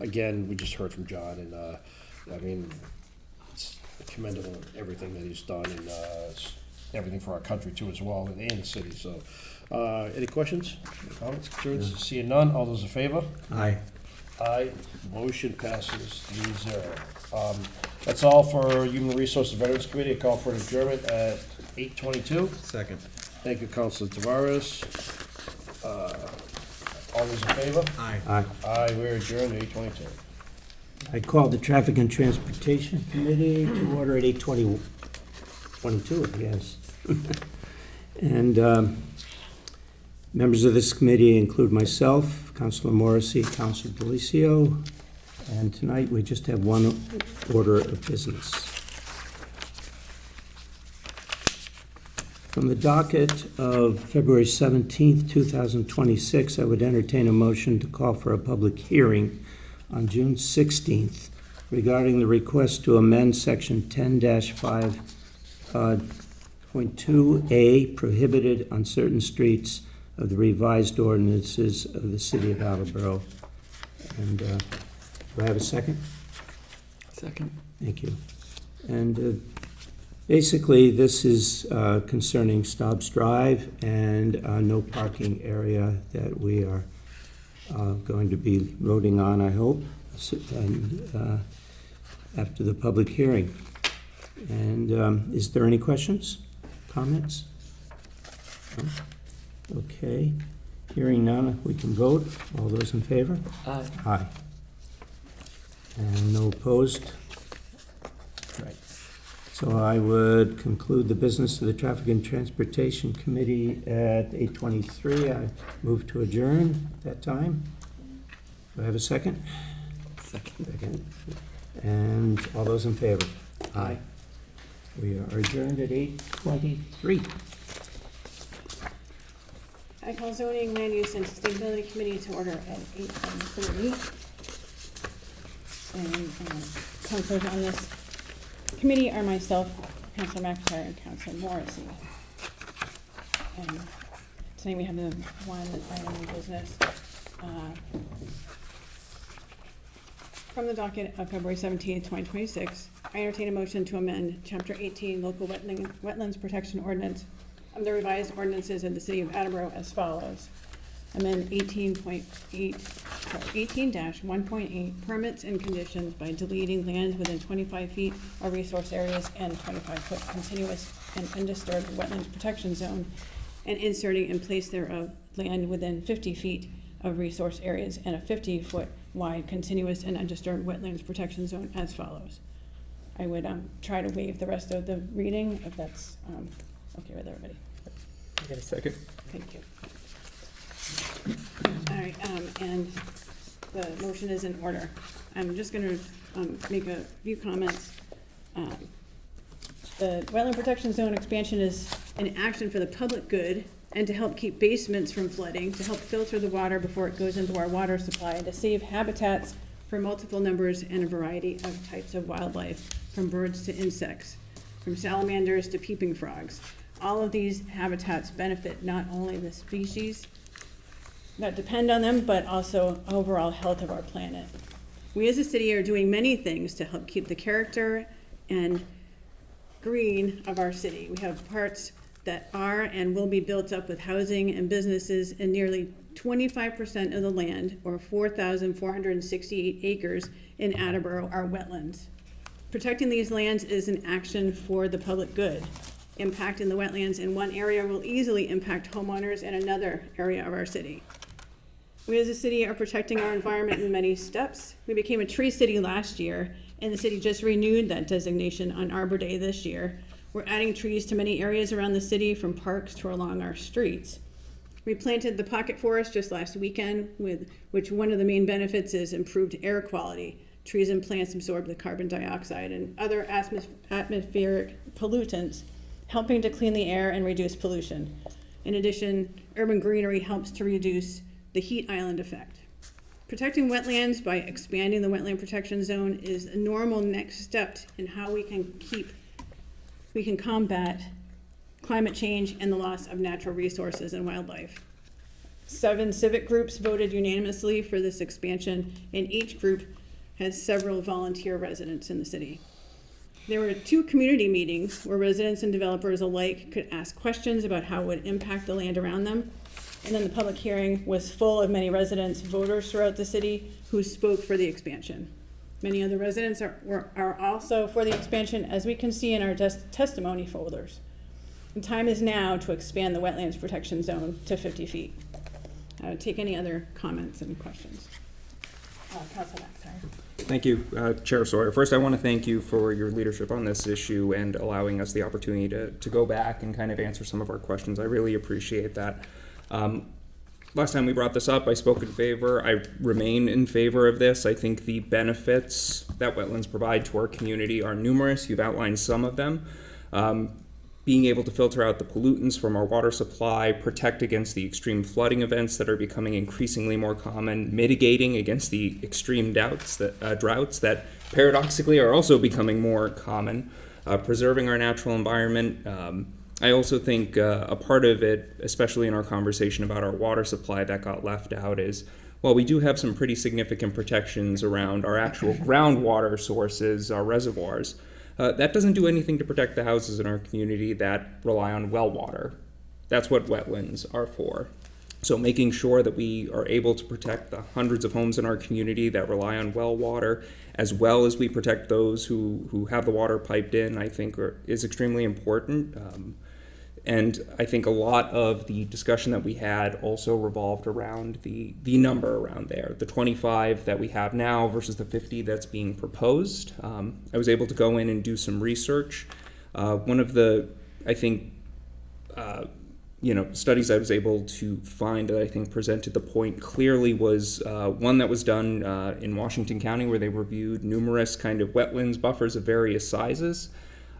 Again, we just heard from John, and, I mean, it's commendable, everything that he's done, and it's everything for our country, too, as well, and the city, so. Any questions, comments, concerns? Seeing none, all those in favor? Aye. Aye, motion passes 3-0. That's all for Human Resources Veterans Committee. I call for an adjournment at 8:22. Second. Thank you, Councilor Tavares. All those in favor? Aye. Aye. Aye, we're adjourned at 8:22. I call the Traffic and Transportation Committee to order at 8:22, I guess. And members of this committee include myself, Councilor Morrissey, Councilor Delicio, and tonight we just have one order of business. From the docket of February 17th, 2026, I would entertain a motion to call for a public hearing on June 16th regarding the request to amend Section 10-5.2A prohibited on certain streets of the revised ordinances of the city of Attleboro. And do I have a second? Second. Thank you. And basically, this is concerning Stubbs Drive and no parking area that we are going to be voting on, I hope, and after the public hearing. And is there any questions, comments? No? Okay. Hearing none, we can vote. All those in favor? Aye. Aye. And no opposed? Right. So I would conclude the business of the Traffic and Transportation Committee at 8:23. I move to adjourn at that time. Do I have a second? Second. And all those in favor? Aye. We are adjourned at 8:23. I call zoning, land use, and sustainability committee to order at 8:30. And councilors on this committee are myself, Councilor McIntyre, and Councilor Morrissey. And tonight we have the one item of business. From the docket of February 17th, 2026, I entertain a motion to amend Chapter 18 Local Wetlands Protection Ordinance of the revised ordinances in the city of Attleboro as follows. Amend 18-1.8 permits and conditions by deleting lands within 25 feet of resource areas and 25-foot continuous an undisturbed wetlands protection zone and inserting in place thereof land within 50 feet of resource areas and a 50-foot wide continuous and undisturbed wetlands protection zone as follows. I would try to waive the rest of the reading if that's okay with everybody. I got a second. Thank you. All right, and the motion is in order. I'm just going to make a few comments. The wetland protection zone expansion is an action for the public good and to help keep basements from flooding, to help filter the water before it goes into our water supply, and to save habitats for multiple numbers and a variety of types of wildlife, from birds to insects, from salamanders to peeping frogs. All of these habitats benefit not only the species that depend on them, but also overall health of our planet. We as a city are doing many things to help keep the character and green of our city. We have parts that are and will be built up with housing and businesses, and nearly 25% of the land, or 4,468 acres in Attleboro, are wetlands. Protecting these lands is an action for the public good. Impacting the wetlands in one area will easily impact homeowners in another area of our city. We as a city are protecting our environment in many steps. We became a tree city last year, and the city just renewed that designation on Arbor Day this year. We're adding trees to many areas around the city, from parks to along our streets. We planted the pocket forest just last weekend, with which one of the main benefits is improved air quality. Trees and plants absorb the carbon dioxide and other atmospheric pollutants, helping to clean the air and reduce pollution. In addition, urban greenery helps to reduce the heat island effect. Protecting wetlands by expanding the wetland protection zone is a normal next step in how we can combat climate change and the loss of natural resources and wildlife. 7 civic groups voted unanimously for this expansion, and each group has several volunteer residents in the city. There were 2 community meetings where residents and developers alike could ask questions about how it would impact the land around them. And then the public hearing was full of many residents, voters throughout the city who spoke for the expansion. Many other residents are also for the expansion, as we can see in our testimony folders. The time is now to expand the wetlands protection zone to 50 feet. I would take any other comments and questions. Councilor Mack, sorry. Thank you, Chair Sawyer. First, I want to thank you for your leadership on this issue and allowing us the opportunity to go back and kind of answer some of our questions. I really appreciate that. Last time we brought this up, I spoke in favor. I remain in favor of this. I think the benefits that wetlands provide to our community are numerous. You've outlined some of them. Being able to filter out the pollutants from our water supply, protect against the extreme flooding events that are becoming increasingly more common, mitigating against the extreme droughts that paradoxically are also becoming more common, preserving our natural environment. I also think a part of it, especially in our conversation about our water supply that got left out, is while we do have some pretty significant protections around our actual groundwater sources, our reservoirs, that doesn't do anything to protect the houses in our community that rely on well water. That's what wetlands are for. So making sure that we are able to protect the hundreds of homes in our community that rely on well water, as well as we protect those who have the water piped in, I think is extremely important. And I think a lot of the discussion that we had also revolved around the number around there, the 25 that we have now versus the 50 that's being proposed. I was able to go in and do some research. One of the, I think, studies I was able to find that I think presented the point clearly was one that was done in Washington County, where they reviewed numerous kind of wetlands buffers of various sizes.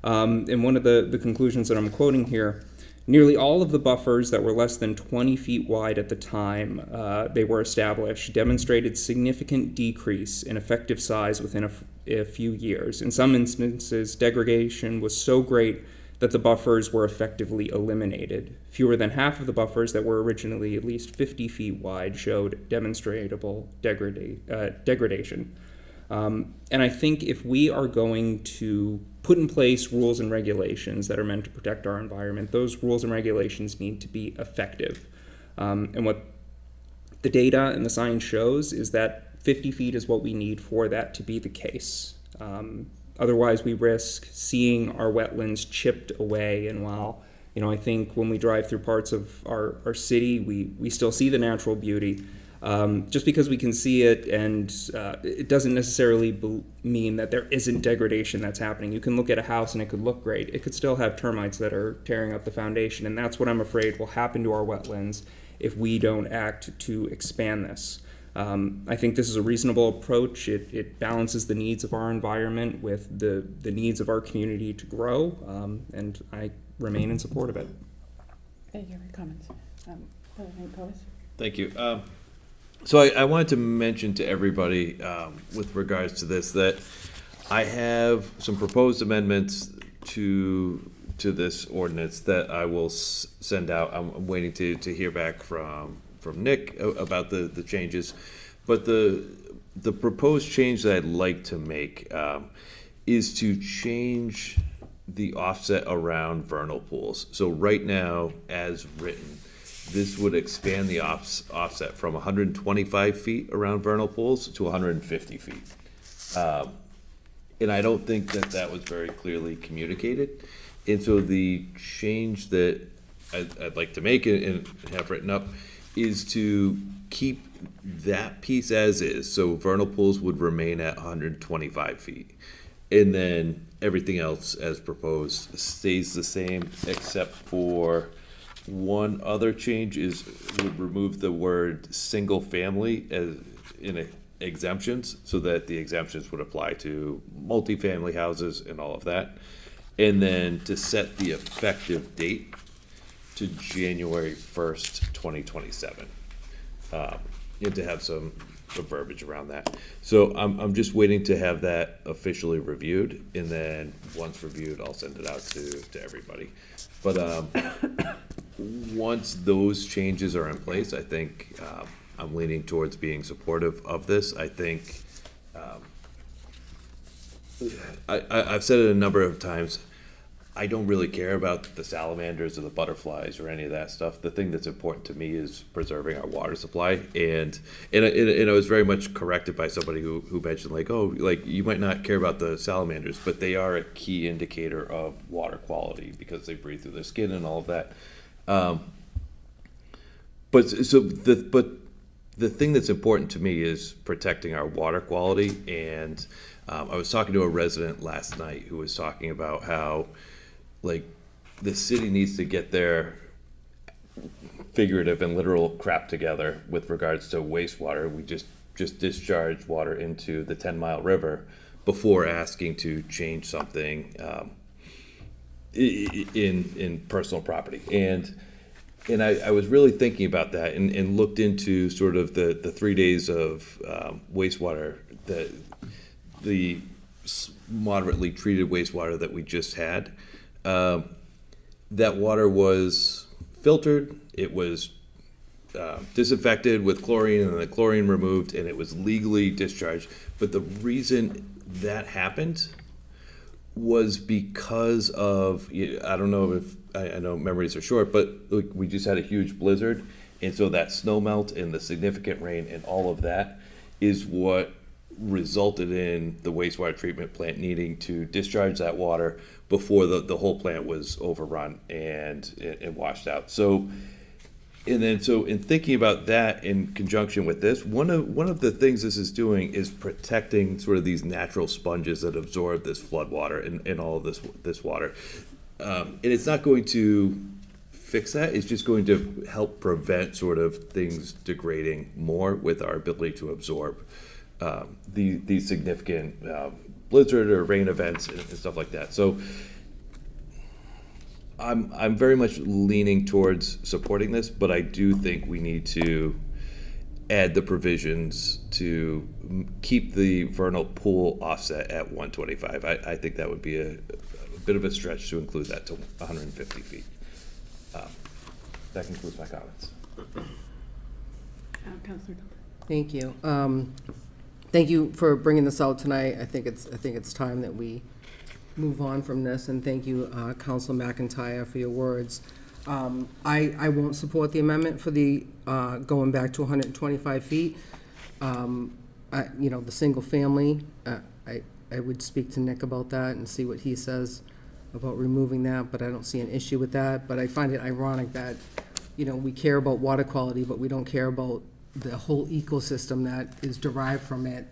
And one of the conclusions that I'm quoting here, nearly all of the buffers that were less than 20 feet wide at the time they were established demonstrated significant decrease in effective size within a few years. In some instances, degradation was so great that the buffers were effectively eliminated. Fewer than half of the buffers that were originally at least 50 feet wide showed demonstrable degradation. And I think if we are going to put in place rules and regulations that are meant to protect our environment, those rules and regulations need to be effective. And what the data and the science shows is that 50 feet is what we need for that to be the case. Otherwise, we risk seeing our wetlands chipped away. And while, I think when we drive through parts of our city, we still see the natural beauty. Just because we can see it, and it doesn't necessarily mean that there isn't degradation that's happening. You can look at a house and it could look great. It could still have termites that are tearing up the foundation, and that's what I'm afraid will happen to our wetlands if we don't act to expand this. I think this is a reasonable approach. It balances the needs of our environment with the needs of our community to grow, and I remain in support of it. Thank you for your comments. Thank you. So I wanted to mention to everybody, with regards to this, that I have some proposed amendments to this ordinance that I will send out. I'm waiting to hear back from Nick about the changes. But the proposed change that I'd like to make is to change the offset around vernal pools. So right now, as written, this would expand the offset from 125 feet around vernal pools to 150 feet. And I don't think that was very clearly communicated. And so the change that I'd like to make and have written up is to keep that piece as is. So vernal pools would remain at 125 feet. And then everything else as proposed stays the same, except for one other change would remove the word single family as in exemptions, so that the exemptions would apply to multifamily houses and all of that. And then to set the effective date to January 1st, 2027. And to have some verbiage around that. So I'm just waiting to have that officially reviewed, and then once reviewed, I'll send it out to everybody. But once those changes are in place, I think I'm leaning towards being supportive of this. I think I've said it a number of times. I don't really care about the salamanders or the butterflies or any of that stuff. The thing that's important to me is preserving our water supply. And I was very much corrected by somebody who mentioned, like, oh, like, you might not care about the salamanders, but they are a key indicator of water quality because they breathe through their skin and all of that. But the thing that's important to me is protecting our water quality. And I was talking to a resident last night who was talking about how, like, the city needs to get their figurative and literal crap together with regards to wastewater. We just discharge water into the 10-mile river before asking to change something in personal property. And I was really thinking about that and looked into sort of the 3 days of wastewater, the moderately treated wastewater that we just had. That water was filtered, it was disinfected with chlorine, and the chlorine removed, and it was legally discharged. But the reason that happened was because of, I don't know if, I know memories are short, but look, we just had a huge blizzard, and so that snow melt and the significant rain and all of that is what resulted in the wastewater treatment plant needing to discharge that water before the whole plant was overrun and washed out. So in thinking about that in conjunction with this, one of the things this is doing is protecting sort of these natural sponges that absorb this flood water and all of this water. And it's not going to fix that. It's just going to help prevent sort of things degrading more with our ability to absorb these significant blizzard or rain events and stuff like that. So I'm very much leaning towards supporting this, but I do think we need to add the provisions to keep the vernal pool offset at 125. I think that would be a bit of a stretch to include that to 150 feet. That concludes my comments. Councilor. Thank you. Thank you for bringing this out tonight. I think it's time that we move on from this, and thank you, Councilor McIntyre, for your words. I won't support the amendment for the going back to 125 feet. The single family, I would speak to Nick about that and see what he says about removing that, but I don't see an issue with that. But I find it ironic that, we care about water quality, but we don't care about the whole ecosystem that is derived from it,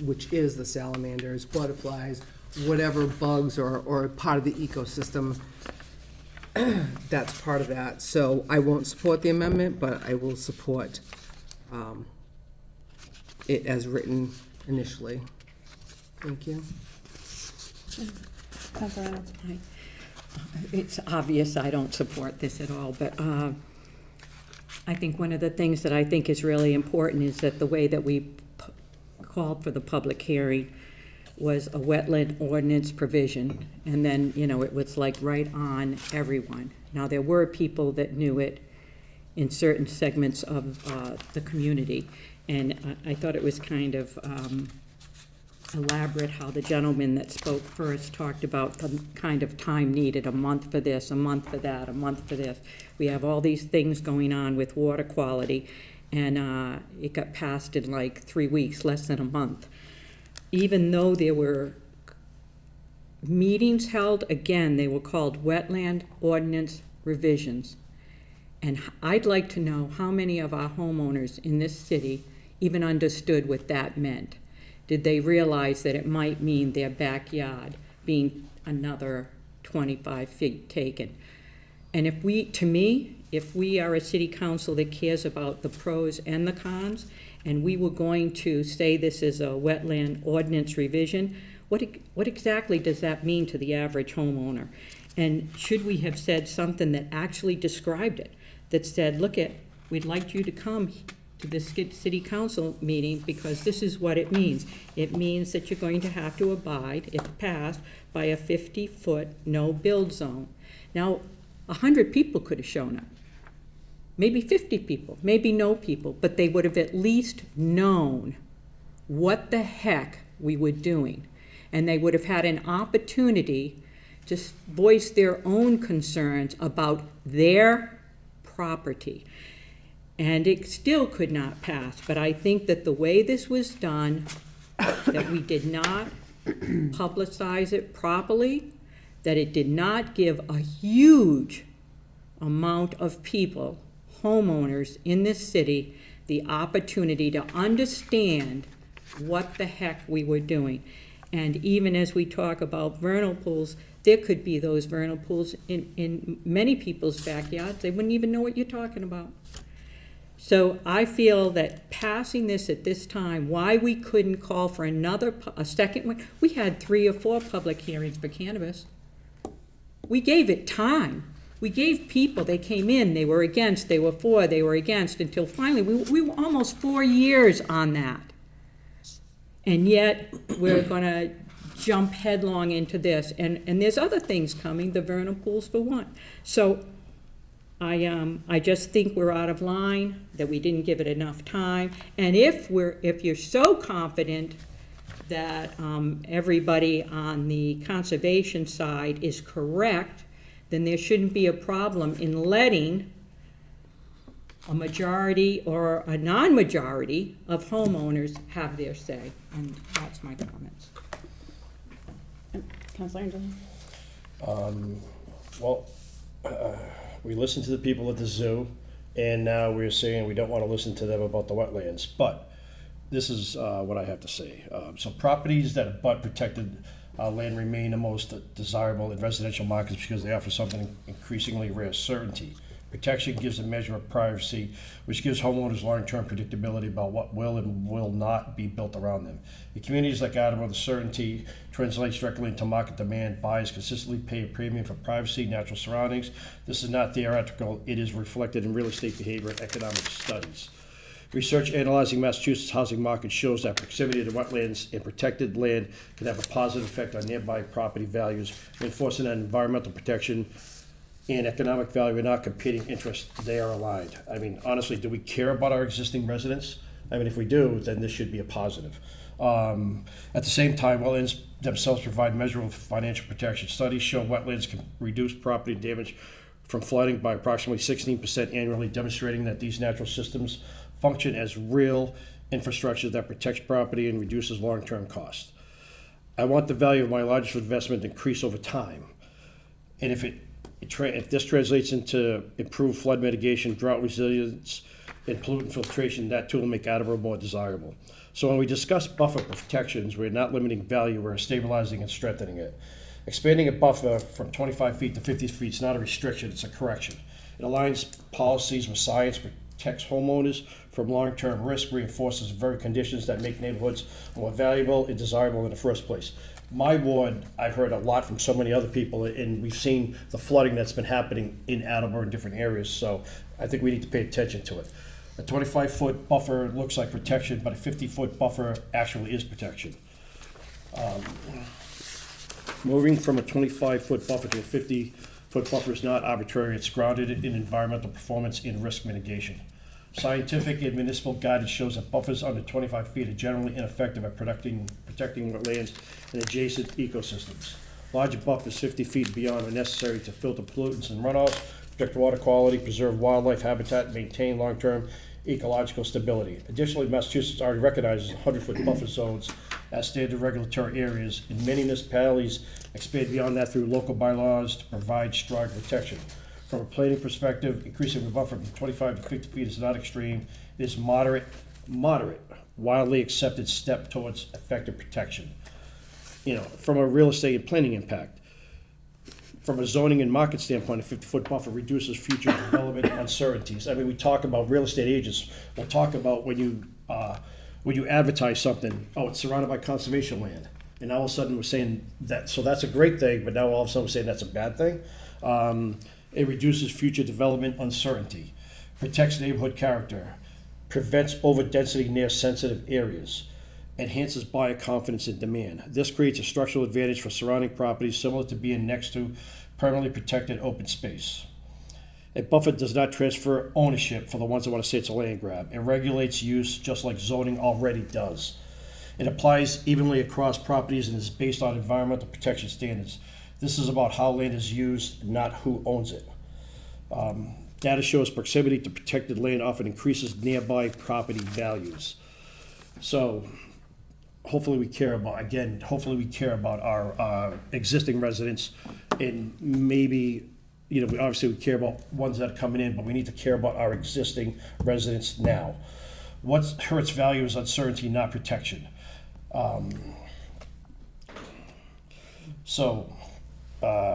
which is the salamanders, butterflies, whatever bugs or part of the ecosystem that's part of that. So I won't support the amendment, but I will support it as written initially. Thank you. Councilor Reynolds? It's obvious I don't support this at all, but I think one of the things that I think is really important is that the way that we called for the public hearing was a wetland ordinance provision, and then, it was like right on everyone. Now, there were people that knew it in certain segments of the community, and I thought it was kind of elaborate how the gentleman that spoke first talked about the kind of time needed, a month for this, a month for that, a month for this. We have all these things going on with water quality, and it got passed in like 3 weeks, less than a month. Even though there were meetings held, again, they were called wetland ordinance revisions. And I'd like to know how many of our homeowners in this city even understood what that meant. Did they realize that it might mean their backyard being another 25 feet taken? And if we are a city council that cares about the pros and the cons, and we were going to say this is a wetland ordinance revision, what exactly does that mean to the average homeowner? And should we have said something that actually described it, that said, we'd like you to come to this city council meeting because this is what it means. It means that you're going to have to abide, if passed, by a 50-foot no-build zone. Now, 100 people could have shown up. Maybe 50 people, maybe no people, but they would have at least known what the heck we were doing. And they would have had an opportunity to voice their own concerns about their property. And it still could not pass, but I think that the way this was done, that we did not publicize it properly, that it did not give a huge amount of people, homeowners in this city, the opportunity to understand what the heck we were doing. And even as we talk about vernal pools, there could be those vernal pools in many people's backyards. They wouldn't even know what you're talking about. So I feel that passing this at this time, why we couldn't call for a second one, we had 3 or 4 public hearings for cannabis. We gave it time. We gave people, they came in, they were against, they were for, they were against, until finally, we were almost 4 years on that. And yet, we're gonna jump headlong into this. And there's other things coming, the vernal pools for one. So I just think we're out of line, that we didn't give it enough time. And if you're so confident that everybody on the conservation side is correct, then there shouldn't be a problem in letting a majority or a non-majority of homeowners have their say. And that's my comments. Councilor Angelo? We listened to the people at the zoo, and now we're saying we don't want to listen to them about the wetlands. But this is what I have to say. So properties that abut protected land remain the most desirable in residential markets because they offer something increasingly rare: certainty. Protection gives a measure of privacy, which gives homeowners long-term predictability about what will and will not be built around them. In communities like Attleboro, the certainty translates directly into market demand. Buyers consistently pay a premium for privacy, natural surroundings. This is not theoretical. It is reflected in real estate behavior and economic studies. Research analyzing Massachusetts housing market shows that proximity to wetlands and protected land can have a positive effect on nearby property values, reinforcing that environmental protection and economic value are not competing interests, they are aligned. I mean, honestly, do we care about our existing residents? I mean, if we do, then this should be a positive. At the same time, wetlands themselves provide measurable financial protection. Studies show wetlands can reduce property damage from flooding by approximately 16% annually, demonstrating that these natural systems function as real infrastructure that protects property and reduces long-term costs. I want the value of my largest investment to increase over time. And if this translates into improved flood mitigation, drought resilience, and pollutant filtration, that too will make Attleboro more desirable. So when we discuss buffer protections, we're not limiting value, we're stabilizing and strengthening it. Expanding a buffer from 25 feet to 50 feet is not a restriction, it's a correction. It aligns policies with science, protects homeowners from long-term risk, reinforces the very conditions that make neighborhoods more valuable and desirable in the first place. My ward, I've heard a lot from so many other people, and we've seen the flooding that's been happening in Attleboro in different areas, so I think we need to pay attention to it. A 25-foot buffer looks like protection, but a 50-foot buffer actually is protection. Moving from a 25-foot buffer to a 50-foot buffer is not arbitrary. It's grounded in environmental performance and risk mitigation. Scientific and municipal guidance shows that buffers under 25 feet are generally ineffective at protecting wetlands and adjacent ecosystems. Larger buffers 50 feet beyond are necessary to filter pollutants and runoffs, protect water quality, preserve wildlife habitat, and maintain long-term ecological stability. Additionally, Massachusetts already recognizes 100-foot buffer zones as standard regulatory areas, and many municipalities expand beyond that through local bylaws to provide strong protection. From a planning perspective, increasing the buffer from 25 to 50 feet is not extreme. It is moderate, widely accepted step towards effective protection. From a real estate and planning impact, from a zoning and market standpoint, a 50-foot buffer reduces future development uncertainties. I mean, we talk about real estate agents. We'll talk about when you advertise something, oh, it's surrounded by conservation land. And all of a sudden we're saying that, so that's a great thing, but now all of a sudden we're saying that's a bad thing. It reduces future development uncertainty, protects neighborhood character, prevents overdensity near sensitive areas, enhances buyer confidence and demand. This creates a structural advantage for surrounding properties similar to being next to permanently protected open space. A buffer does not transfer ownership for the ones that want to say it's a land grab. It regulates use just like zoning already does. It applies evenly across properties and is based on environmental protection standards. This is about how land is used, not who owns it. Data shows proximity to protected land often increases nearby property values. So hopefully we care about our existing residents, and maybe, we obviously care about ones that are coming in, but we need to care about our existing residents now. What hurts value is uncertainty, not protection.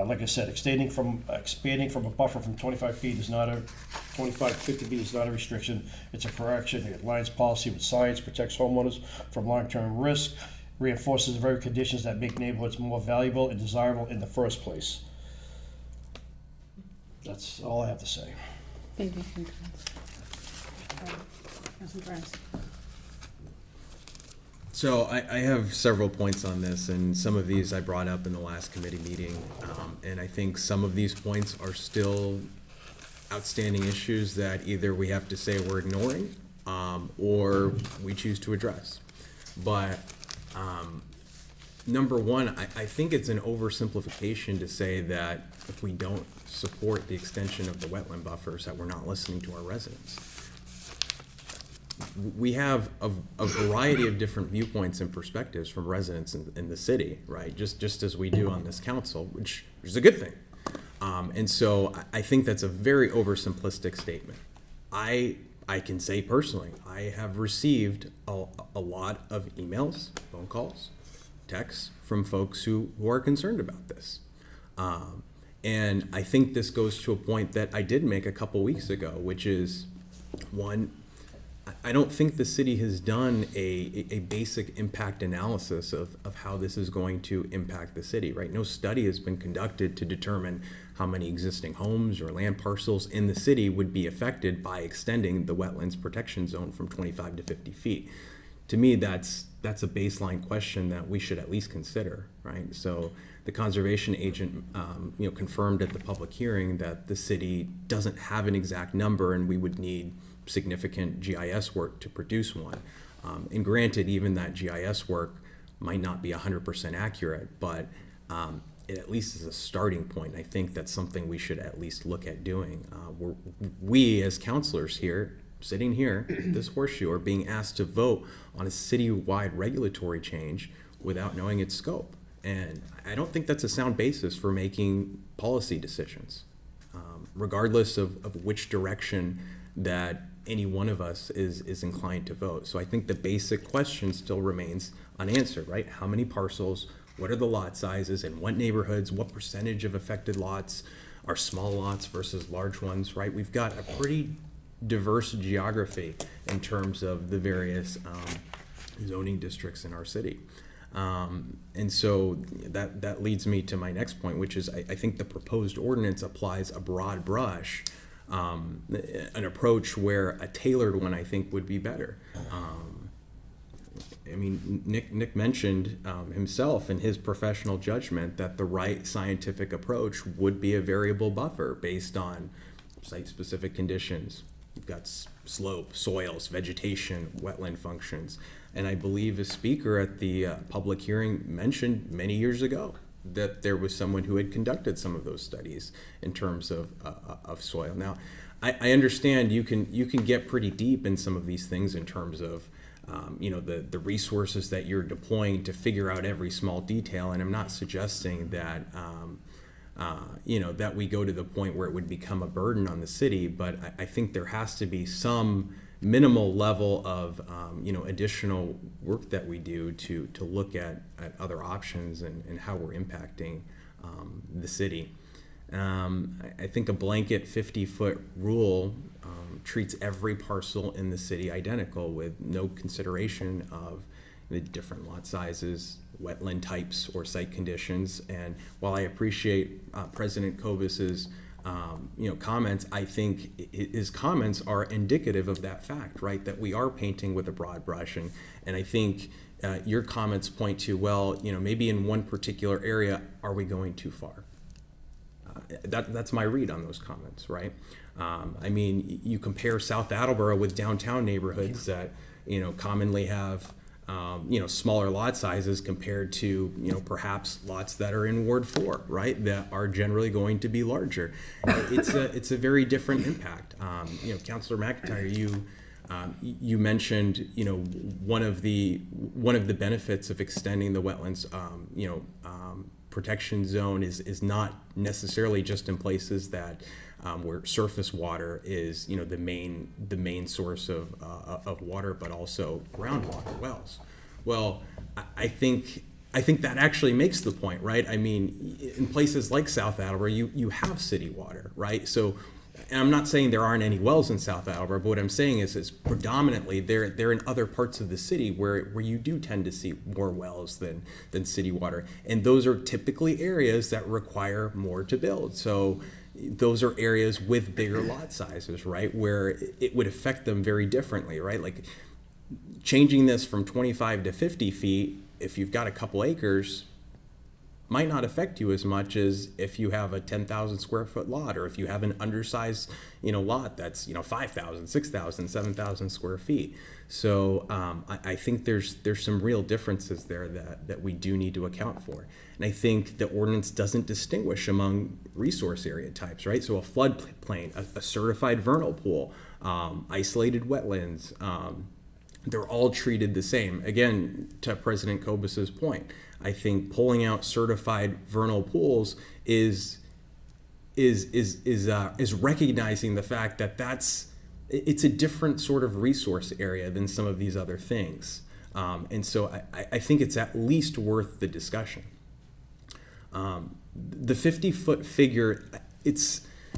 Like I said, expanding from a buffer from 25 feet is not 50 feet is not a restriction. It's a correction. It aligns policy with science, protects homeowners from long-term risk, reinforces the very conditions that make neighborhoods more valuable and desirable in the first place. That's all I have to say. Thank you. So I have several points on this, and some of these I brought up in the last committee meeting, and I think some of these points are still outstanding issues that either we have to say we're ignoring, or we choose to address. But number one, I think it's an oversimplification to say that if we don't support the extension of the wetland buffers, that we're not listening to our residents. We have a variety of different viewpoints and perspectives from residents in the city, right? Just as we do on this council, which is a good thing. And so I think that's a very oversimplistic statement. I can say personally, I have received a lot of emails, phone calls, texts from folks who are concerned about this. And I think this goes to a point that I did make a couple weeks ago, which is, one, I don't think the city has done a basic impact analysis of how this is going to impact the city, right? No study has been conducted to determine how many existing homes or land parcels in the city would be affected by extending the wetlands protection zone from 25 to 50 feet. To me, that's a baseline question that we should at least consider, right? So the conservation agent, confirmed at the public hearing that the city doesn't have an exact number, and we would need significant GIS work to produce one. And granted, even that GIS work might not be 100% accurate, but it at least is a starting point. I think that's something we should at least look at doing. We as counselors here, sitting here, this horseshoe, are being asked to vote on a citywide regulatory change without knowing its scope. And I don't think that's a sound basis for making policy decisions, regardless of which direction that any one of us is inclined to vote. So I think the basic question still remains unanswered, right? How many parcels, what are the lot sizes, and what neighborhoods, what percentage of affected lots are small lots versus large ones, right? We've got a pretty diverse geography in terms of the various zoning districts in our city. And so that leads me to my next point, which is I think the proposed ordinance applies a broad brush, an approach where a tailored one I think would be better. I mean, Nick mentioned himself in his professional judgment that the right scientific approach would be a variable buffer based on site-specific conditions. You've got slope, soils, vegetation, wetland functions. And I believe a speaker at the public hearing mentioned many years ago that there was someone who had conducted some of those studies in terms of soil. Now, I understand you can get pretty deep in some of these things in terms of the resources that you're deploying to figure out every small detail, and I'm not suggesting that that we go to the point where it would become a burden on the city, but I think there has to be some minimal level of additional work that we do to look at other options and how we're impacting the city. I think a blanket 50-foot rule treats every parcel in the city identical with no consideration of the different lot sizes, wetland types, or site conditions. And while I appreciate President Kovas's comments, I think his comments are indicative of that fact, right? That we are painting with a broad brush, and I think your comments point to, well, maybe in one particular area, are we going too far? That's my read on those comments, right? I mean, you compare South Attleboro with downtown neighborhoods that, commonly have, smaller lot sizes compared to, perhaps lots that are in Ward 4, right? That are generally going to be larger. It's a very different impact. Councilor McIntyre, you mentioned, one of the benefits of extending the wetlands, protection zone is not necessarily just in places that where surface water is the main source of water, but also groundwater wells. Well, I think that actually makes the point, right? I mean, in places like South Attleboro, you have city water, right? So, and I'm not saying there aren't any wells in South Attleboro, but what I'm saying is predominantly they're in other parts of the city where you do tend to see more wells than city water. And those are typically areas that require more to build. So those are areas with bigger lot sizes, right? Where it would affect them very differently, right? Like changing this from 25 to 50 feet, if you've got a couple acres, might not affect you as much as if you have a 10,000 square foot lot, or if you have an undersized, lot that's, 5,000, 6,000, 7,000 square feet. So I think there's some real differences there that we do need to account for. And I think the ordinance doesn't distinguish among resource area types, right? So a floodplain, a certified vernal pool, isolated wetlands, they're all treated the same. Again, to President Kobus's point, I think pulling out certified vernal pools is recognizing the fact that it's a different sort of resource area than some of these other things. And so I think it's at least worth the discussion. The 50-foot figure,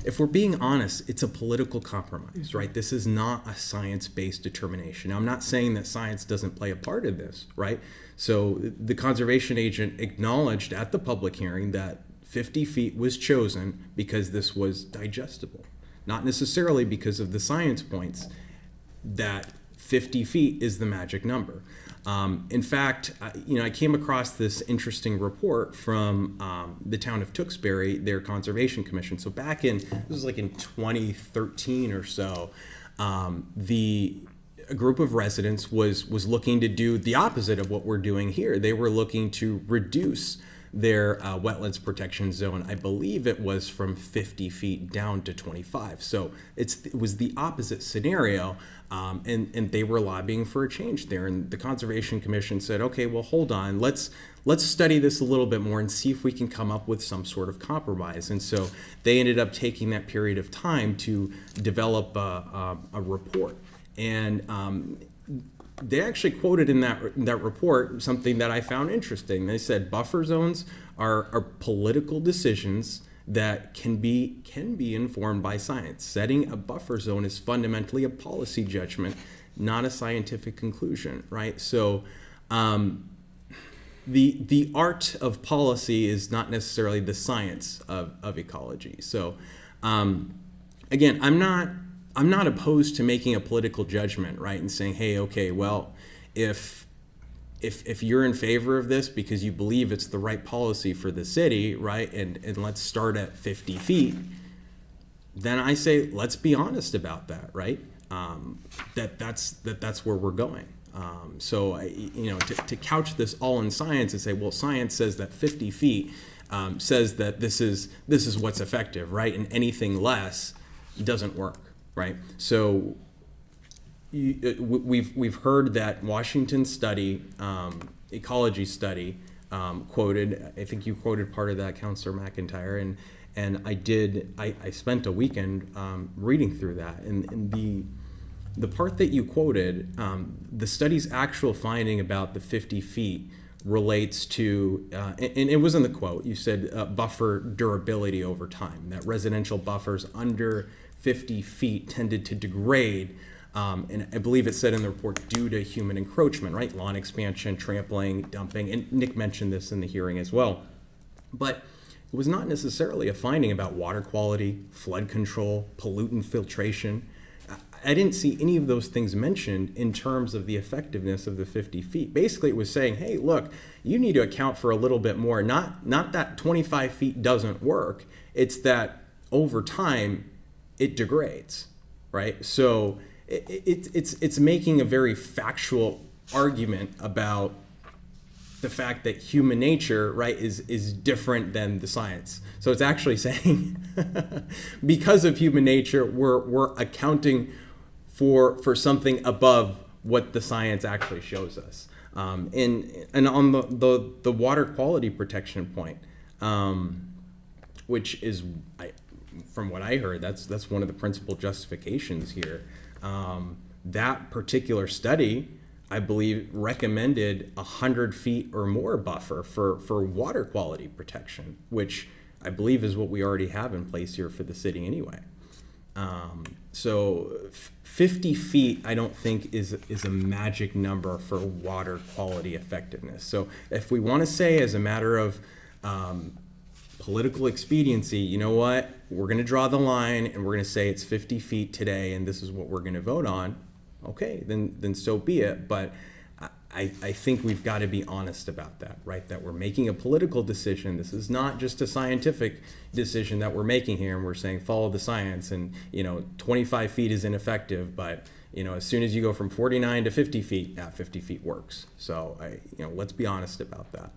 if we're being honest, it's a political compromise, right? This is not a science-based determination. Now, I'm not saying that science doesn't play a part in this, right? So the conservation agent acknowledged at the public hearing that 50 feet was chosen because this was digestible, not necessarily because of the science points that 50 feet is the magic number. In fact, I came across this interesting report from the town of Tewksbury, their conservation commission. So back in 2013 or so, a group of residents was looking to do the opposite of what we're doing here. They were looking to reduce their wetlands protection zone. I believe it was from 50 feet down to 25. So it was the opposite scenario, and they were lobbying for a change there. And the Conservation Commission said, okay, well, hold on, let's study this a little bit more and see if we can come up with some sort of compromise. And so they ended up taking that period of time to develop a report. And they actually quoted in that report something that I found interesting. They said buffer zones are political decisions that can be informed by science. Setting a buffer zone is fundamentally a policy judgment, not a scientific conclusion, right? So the art of policy is not necessarily the science of ecology. So again, I'm not opposed to making a political judgment, right, and saying, hey, okay, well, if you're in favor of this because you believe it's the right policy for the city, right, and let's start at 50 feet, then I say let's be honest about that, right? That's where we're going. So to couch this all in science and say, well, science says that 50 feet says that this is what's effective, right, and anything less doesn't work. Right. So we've heard that Washington study, ecology study, quoted. I think you quoted part of that, Councillor McIntyre, and I spent a weekend reading through that, and the part that you quoted, the study's actual finding about the 50 feet relates to, and it was in the quote. You said buffer durability over time. That residential buffers under 50 feet tended to degrade, and I believe it said in the report due to human encroachment, right? Lawn expansion, trampling, dumping, and Nick mentioned this in the hearing as well. But it was not necessarily a finding about water quality, flood control, pollutant filtration. I didn't see any of those things mentioned in terms of the effectiveness of the 50 feet. Basically, it was saying, hey, look, you need to account for a little bit more. Not that 25 feet doesn't work. It's that over time, it degrades, right? So it's making a very factual argument about the fact that human nature, right, is different than the science. So it's actually saying because of human nature, we're accounting for something above what the science actually shows us. And on the water quality protection point, which is, from what I heard, that's one of the principal justifications here. That particular study, I believe, recommended 100 feet or more buffer for water quality protection, which I believe is what we already have in place here for the city anyway. So 50 feet, I don't think is a magic number for water quality effectiveness. So if we want to say as a matter of political expediency, you know what, we're going to draw the line and we're going to say it's 50 feet today and this is what we're going to vote on, okay, then so be it. But I think we've got to be honest about that, right? That we're making a political decision. This is not just a scientific decision that we're making here, and we're saying follow the science, and 25 feet is ineffective, but as soon as you go from 49 to 50 feet, 50 feet works. So let's be honest about that.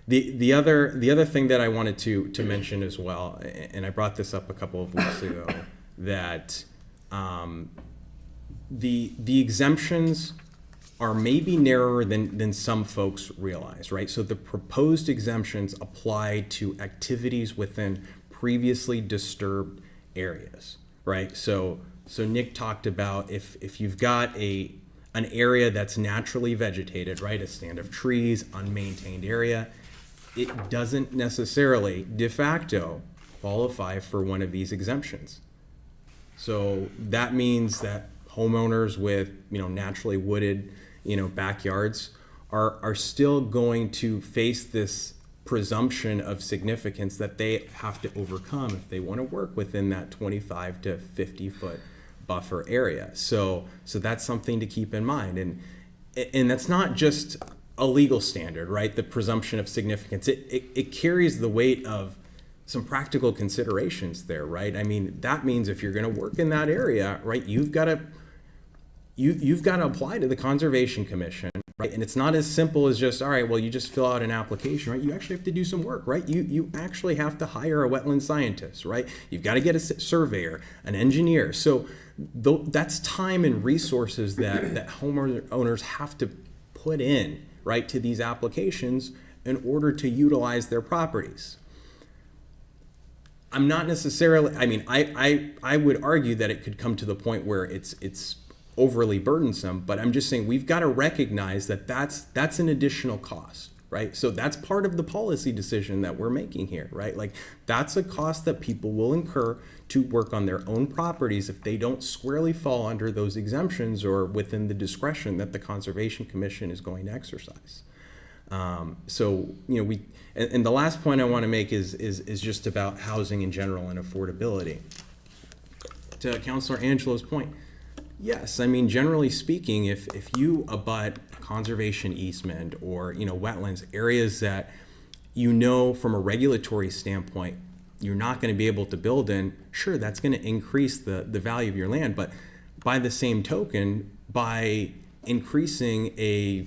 The other thing that I wanted to mention as well, and I brought this up a couple of weeks ago, that the exemptions are maybe narrower than some folks realize, right? So the proposed exemptions apply to activities within previously disturbed areas, right? So Nick talked about if you've got an area that's naturally vegetated, right? A stand of trees, unmaintained area, it doesn't necessarily de facto qualify for one of these exemptions. So that means that homeowners with naturally wooded backyards are still going to face this presumption of significance that they have to overcome if they want to work within that 25 to 50 foot buffer area. So that's something to keep in mind, and that's not just a legal standard, right? The presumption of significance, it carries the weight of some practical considerations there, right? I mean, that means if you're going to work in that area, right, you've got to apply to the Conservation Commission right? And it's not as simple as just, all right, well, you just fill out an application, right? You actually have to do some work, right? You actually have to hire a wetland scientist, right? You've got to get a surveyor, an engineer. So that's time and resources that homeowners have to put in, right, to these applications in order to utilize their properties. I'm not necessarily, I mean, I would argue that it could come to the point where it's overly burdensome, but I'm just saying we've got to recognize that that's an additional cost, right? So that's part of the policy decision that we're making here, right? Like, that's a cost that people will incur to work on their own properties if they don't squarely fall under those exemptions or within the discretion that the Conservation Commission is going to exercise. So, you know, and the last point I want to make is just about housing in general and affordability. To Councilor Angelo's point, yes, I mean, generally speaking, if you abut conservation easement or, you know, wetlands, areas that, you know, from a regulatory standpoint, you're not going to be able to build in, sure, that's going to increase the value of your land. But by the same token, by increasing a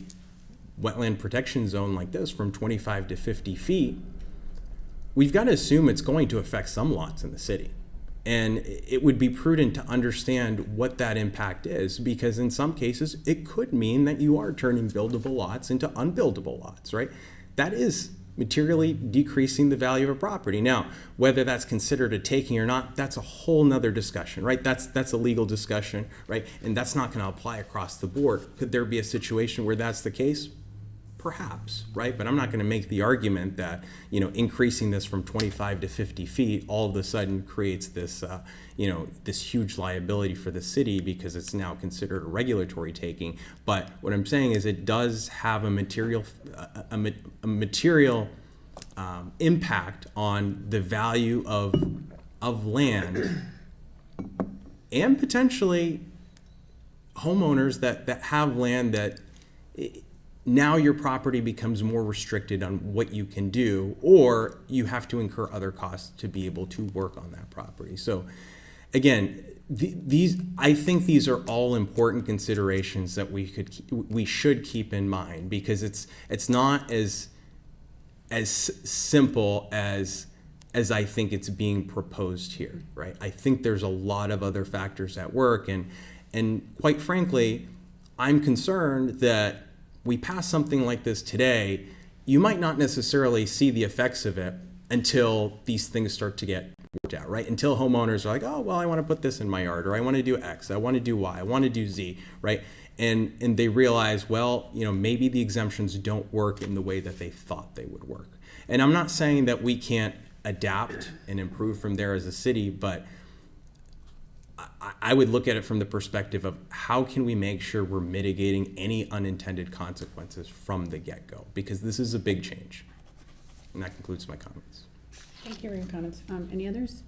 wetland protection zone like this from 25 to 50 feet, we've got to assume it's going to affect some lots in the city. And it would be prudent to understand what that impact is, because in some cases, it could mean that you are turning buildable lots into unbuildable lots, right? That is materially decreasing the value of a property. Now, whether that's considered a taking or not, that's a whole nother discussion, right? That's a legal discussion, right? And that's not going to apply across the board. Could there be a situation where that's the case? Perhaps, right? But I'm not going to make the argument that, you know, increasing this from 25 to 50 feet all of a sudden creates this, you know, this huge liability for the city because it's now considered a regulatory taking. But what I'm saying is it does have a material impact on the value of land and potentially homeowners that have land that now your property becomes more restricted on what you can do, or you have to incur other costs to be able to work on that property. So again, I think these are all important considerations that we should keep in mind, because it's not as simple as I think it's being proposed here, right? I think there's a lot of other factors at work, and quite frankly, I'm concerned that we pass something like this today, you might not necessarily see the effects of it until these things start to get worked out, right? Until homeowners are like, oh, well, I want to put this in my yard, or I want to do X, I want to do Y, I want to do Z, right? And they realize, well, you know, maybe the exemptions don't work in the way that they thought they would work. And I'm not saying that we can't adapt and improve from there as a city, but I would look at it from the perspective of how can we make sure we're mitigating any unintended consequences from the get-go, because this is a big change. And that concludes my comments. Thank you for your comments. Any others?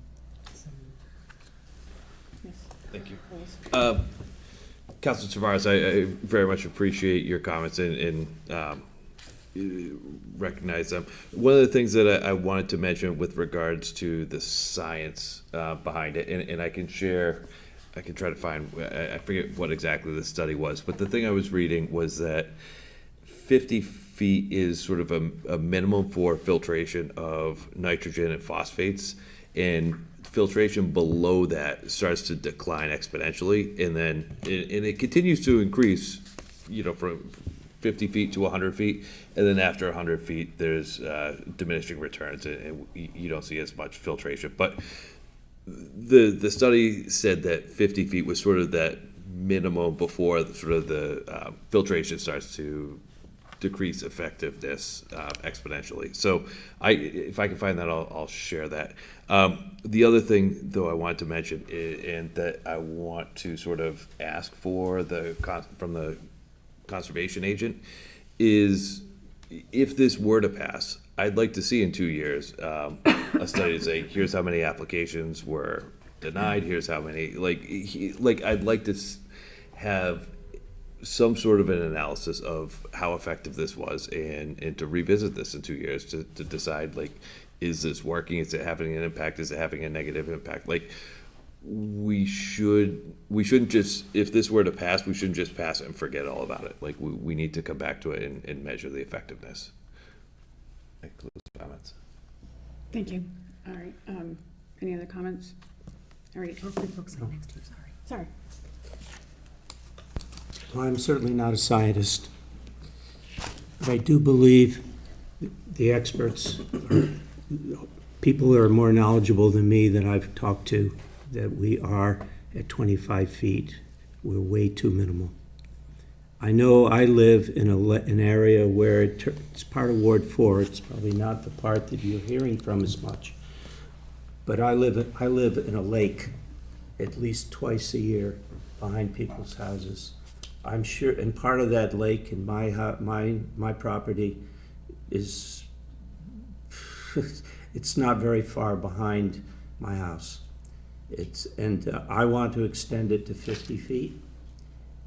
Yes. Thank you. Councilor Tavares, I very much appreciate your comments and recognize them. One of the things that I wanted to mention with regards to the science behind it, and I can try to find, I forget what exactly the study was, but the thing I was reading was that 50 feet is sort of a minimum for filtration of nitrogen and phosphates, and filtration below that starts to decline exponentially, and it continues to increase, you know, from 50 feet to 100 feet, and then after 100 feet there's diminishing returns, and you don't see as much filtration. But the study said that 50 feet was sort of that minimum before the filtration starts to decrease effectiveness exponentially. So if I can find that, I'll share that. The other thing, though, I wanted to mention, and that I want to sort of ask for from the conservation agent, is if this were to pass, I'd like to see in 2 years a study to say, here's how many applications were denied, here's how many, like I'd like to have some sort of an analysis of how effective this was, and to revisit this in 2 years to decide, like, is this working? Is it having an impact? Is it having a negative impact? Like, we shouldn't just, if this were to pass, we shouldn't just pass it and forget all about it. Like, we need to come back to it and measure the effectiveness. That concludes comments. Thank you. All right, any other comments? All right. Sorry. Well, I'm certainly not a scientist, but I do believe the experts, people who are more knowledgeable than me that I've talked to, that we are at 25 feet. We're way too minimal. I know I live in an area where it's part of Ward 4. It's probably not the part that you're hearing from as much. But I live in a lake at least twice a year behind people's houses. I'm sure, and part of that lake in my property is, it's not very far behind my house. I want to extend it to 50 feet.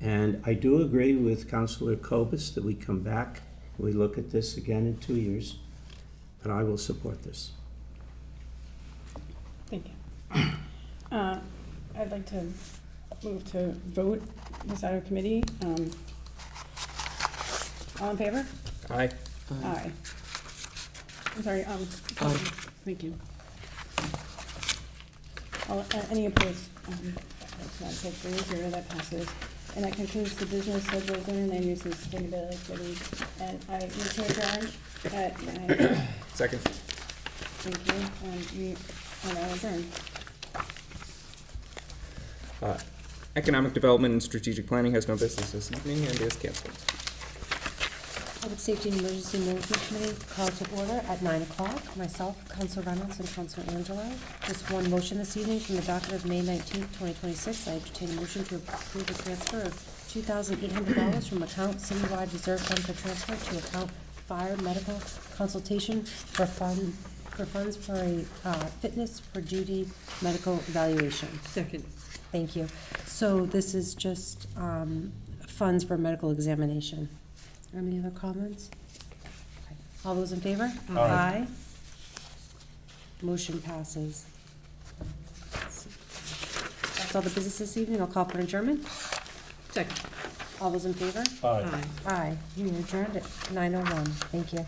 And I do agree with Councilor Kobus that we come back, we look at this again in 2 years, and I will support this. Thank you. I'd like to move to vote this out of committee. All in favor? Aye. Aye. I'm sorry, thank you. Any opposed? That's not take 3-0, that passes. And that concludes the business schedule, zoning, land use, and sustainability committee. And I move to adjourn at 9. Second. Thank you, and we are now adjourned. Economic Development and Strategic Planning has no business this evening and is canceled. Public Safety and Emergency Management Committee called to order at 9 o'clock. Myself, Council Reynolds, and Council Angelo. Just one motion this evening from the docket of May 19th, 2026. I entertain a motion to approve the transfer of $2,800 from account Citywide Reserve Fund for transfer to account Fire Medical Consultation for funds for a fitness for duty medical evaluation. Second. Thank you. So this is just funds for medical examination. Any other comments? All those in favor? Aye. Motion passes. That's all the business this evening. I'll call for an adjournment. Second. All those in favor? Aye. Aye. We are adjourned at 9:01. Thank you.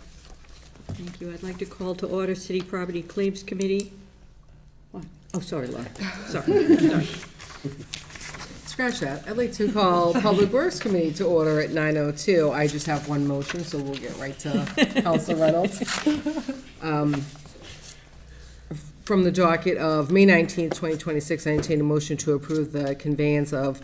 Thank you. I'd like to call to order City Property Claims Committee. What? Oh, sorry, Laura. Sorry. Scratch that. I'd like to call Public Works Committee to order at 9:02. I just have one motion, so we'll get right to Council Reynolds. From the docket of May 19th, 2026, I entertain a motion to approve the conveyance of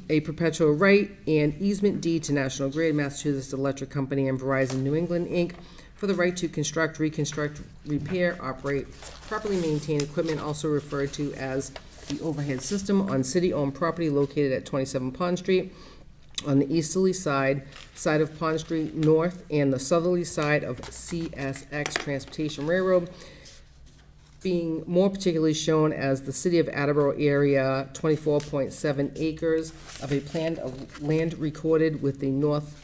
a perpetual right and easement deed to National Grid, Massachusetts Electric Company, and Verizon New England, Inc. for the right to construct, reconstruct, repair, operate, properly maintain equipment, also referred to as the overhead system, on city-owned property located at 27 Pond Street, on the easterly side of Pond Street North, and the southerly side of CSX Transportation Railroad, being more particularly shown as the City of Attleboro area, 24.7 acres of a plan of land recorded with the North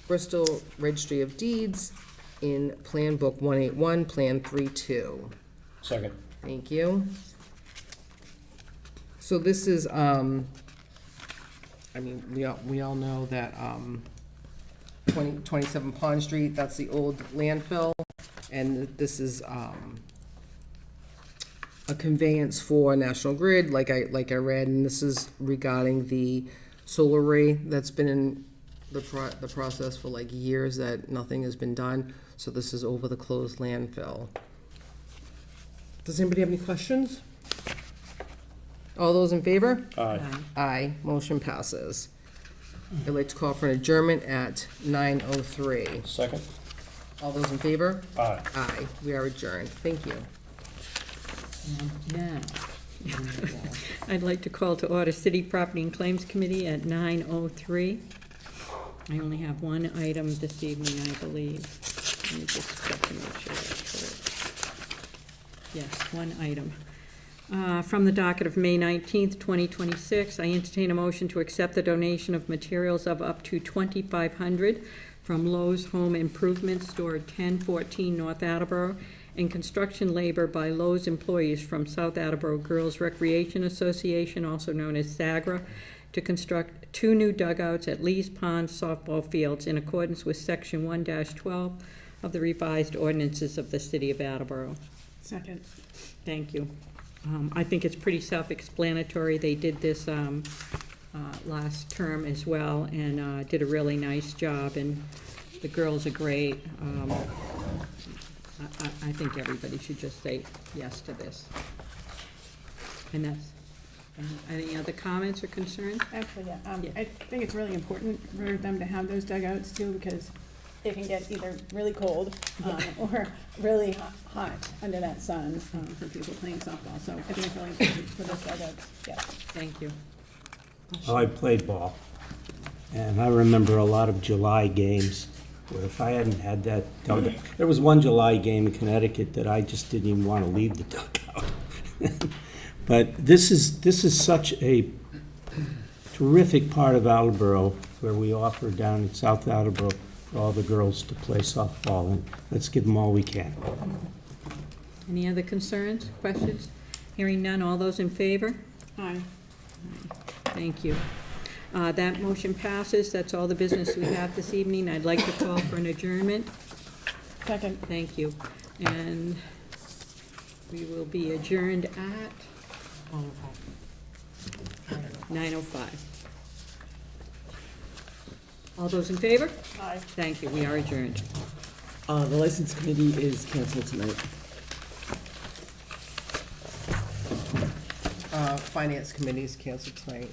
Bristol Registry of Deeds in Plan Book 181, Plan 32. Second. Thank you. So this is, I mean, we all know that 27 Pond Street, that's the old landfill, and this is a conveyance for National Grid, like I read, and this is regarding the solar array that's been in the process for like years that nothing has been done. So this is over the closed landfill. Does anybody have any questions? All those in favor? Aye. Aye. Motion passes. I'd like to call for an adjournment at 9:03. Second. All those in favor? Aye. Aye. We are adjourned. Thank you. Now, I'd like to call to order City Property and Claims Committee at 9:03. I only have one item this evening, I believe. Let me just check to make sure that's correct. Yes, one item. From the docket of May 19th, 2026, I entertain a motion to accept the donation of materials of up to $2,500 from Lowe's Home Improvement, stored 1014 North Attleboro, and construction labor by Lowe's employees from South Attleboro Girls Recreation Association, also known as SAGRA, to construct 2 new dugouts at Lee's Pond softball fields in accordance with Section 1-12 of the revised ordinances of the City of Attleboro. Second. Thank you. I think it's pretty self-explanatory. They did this last term as well, and did a really nice job, and the girls are great. I think everybody should just say yes to this. And that's, any other comments or concerns? Actually, yeah. I think it's really important for them to have those dugouts too, because they can get either really cold or really hot under that sun for people playing softball. So I think it's really important for those dugouts. Yes. Thank you. Well, I played ball, and I remember a lot of July games where if I hadn't had that dugout, there was one July game in Connecticut that I just didn't even want to leave the dugout. But this is such a terrific part of Attleboro where we offer down in South Attleboro for all the girls to play softball, and let's give them all we can. Any other concerns, questions? Hearing none, all those in favor? Aye. Thank you. That motion passes. That's all the business we have this evening. I'd like to call for an adjournment. Second. Thank you. And we will be adjourned at 9:05. All those in favor? Aye. Thank you. We are adjourned. The License Committee is canceled tonight. Finance Committee is canceled tonight.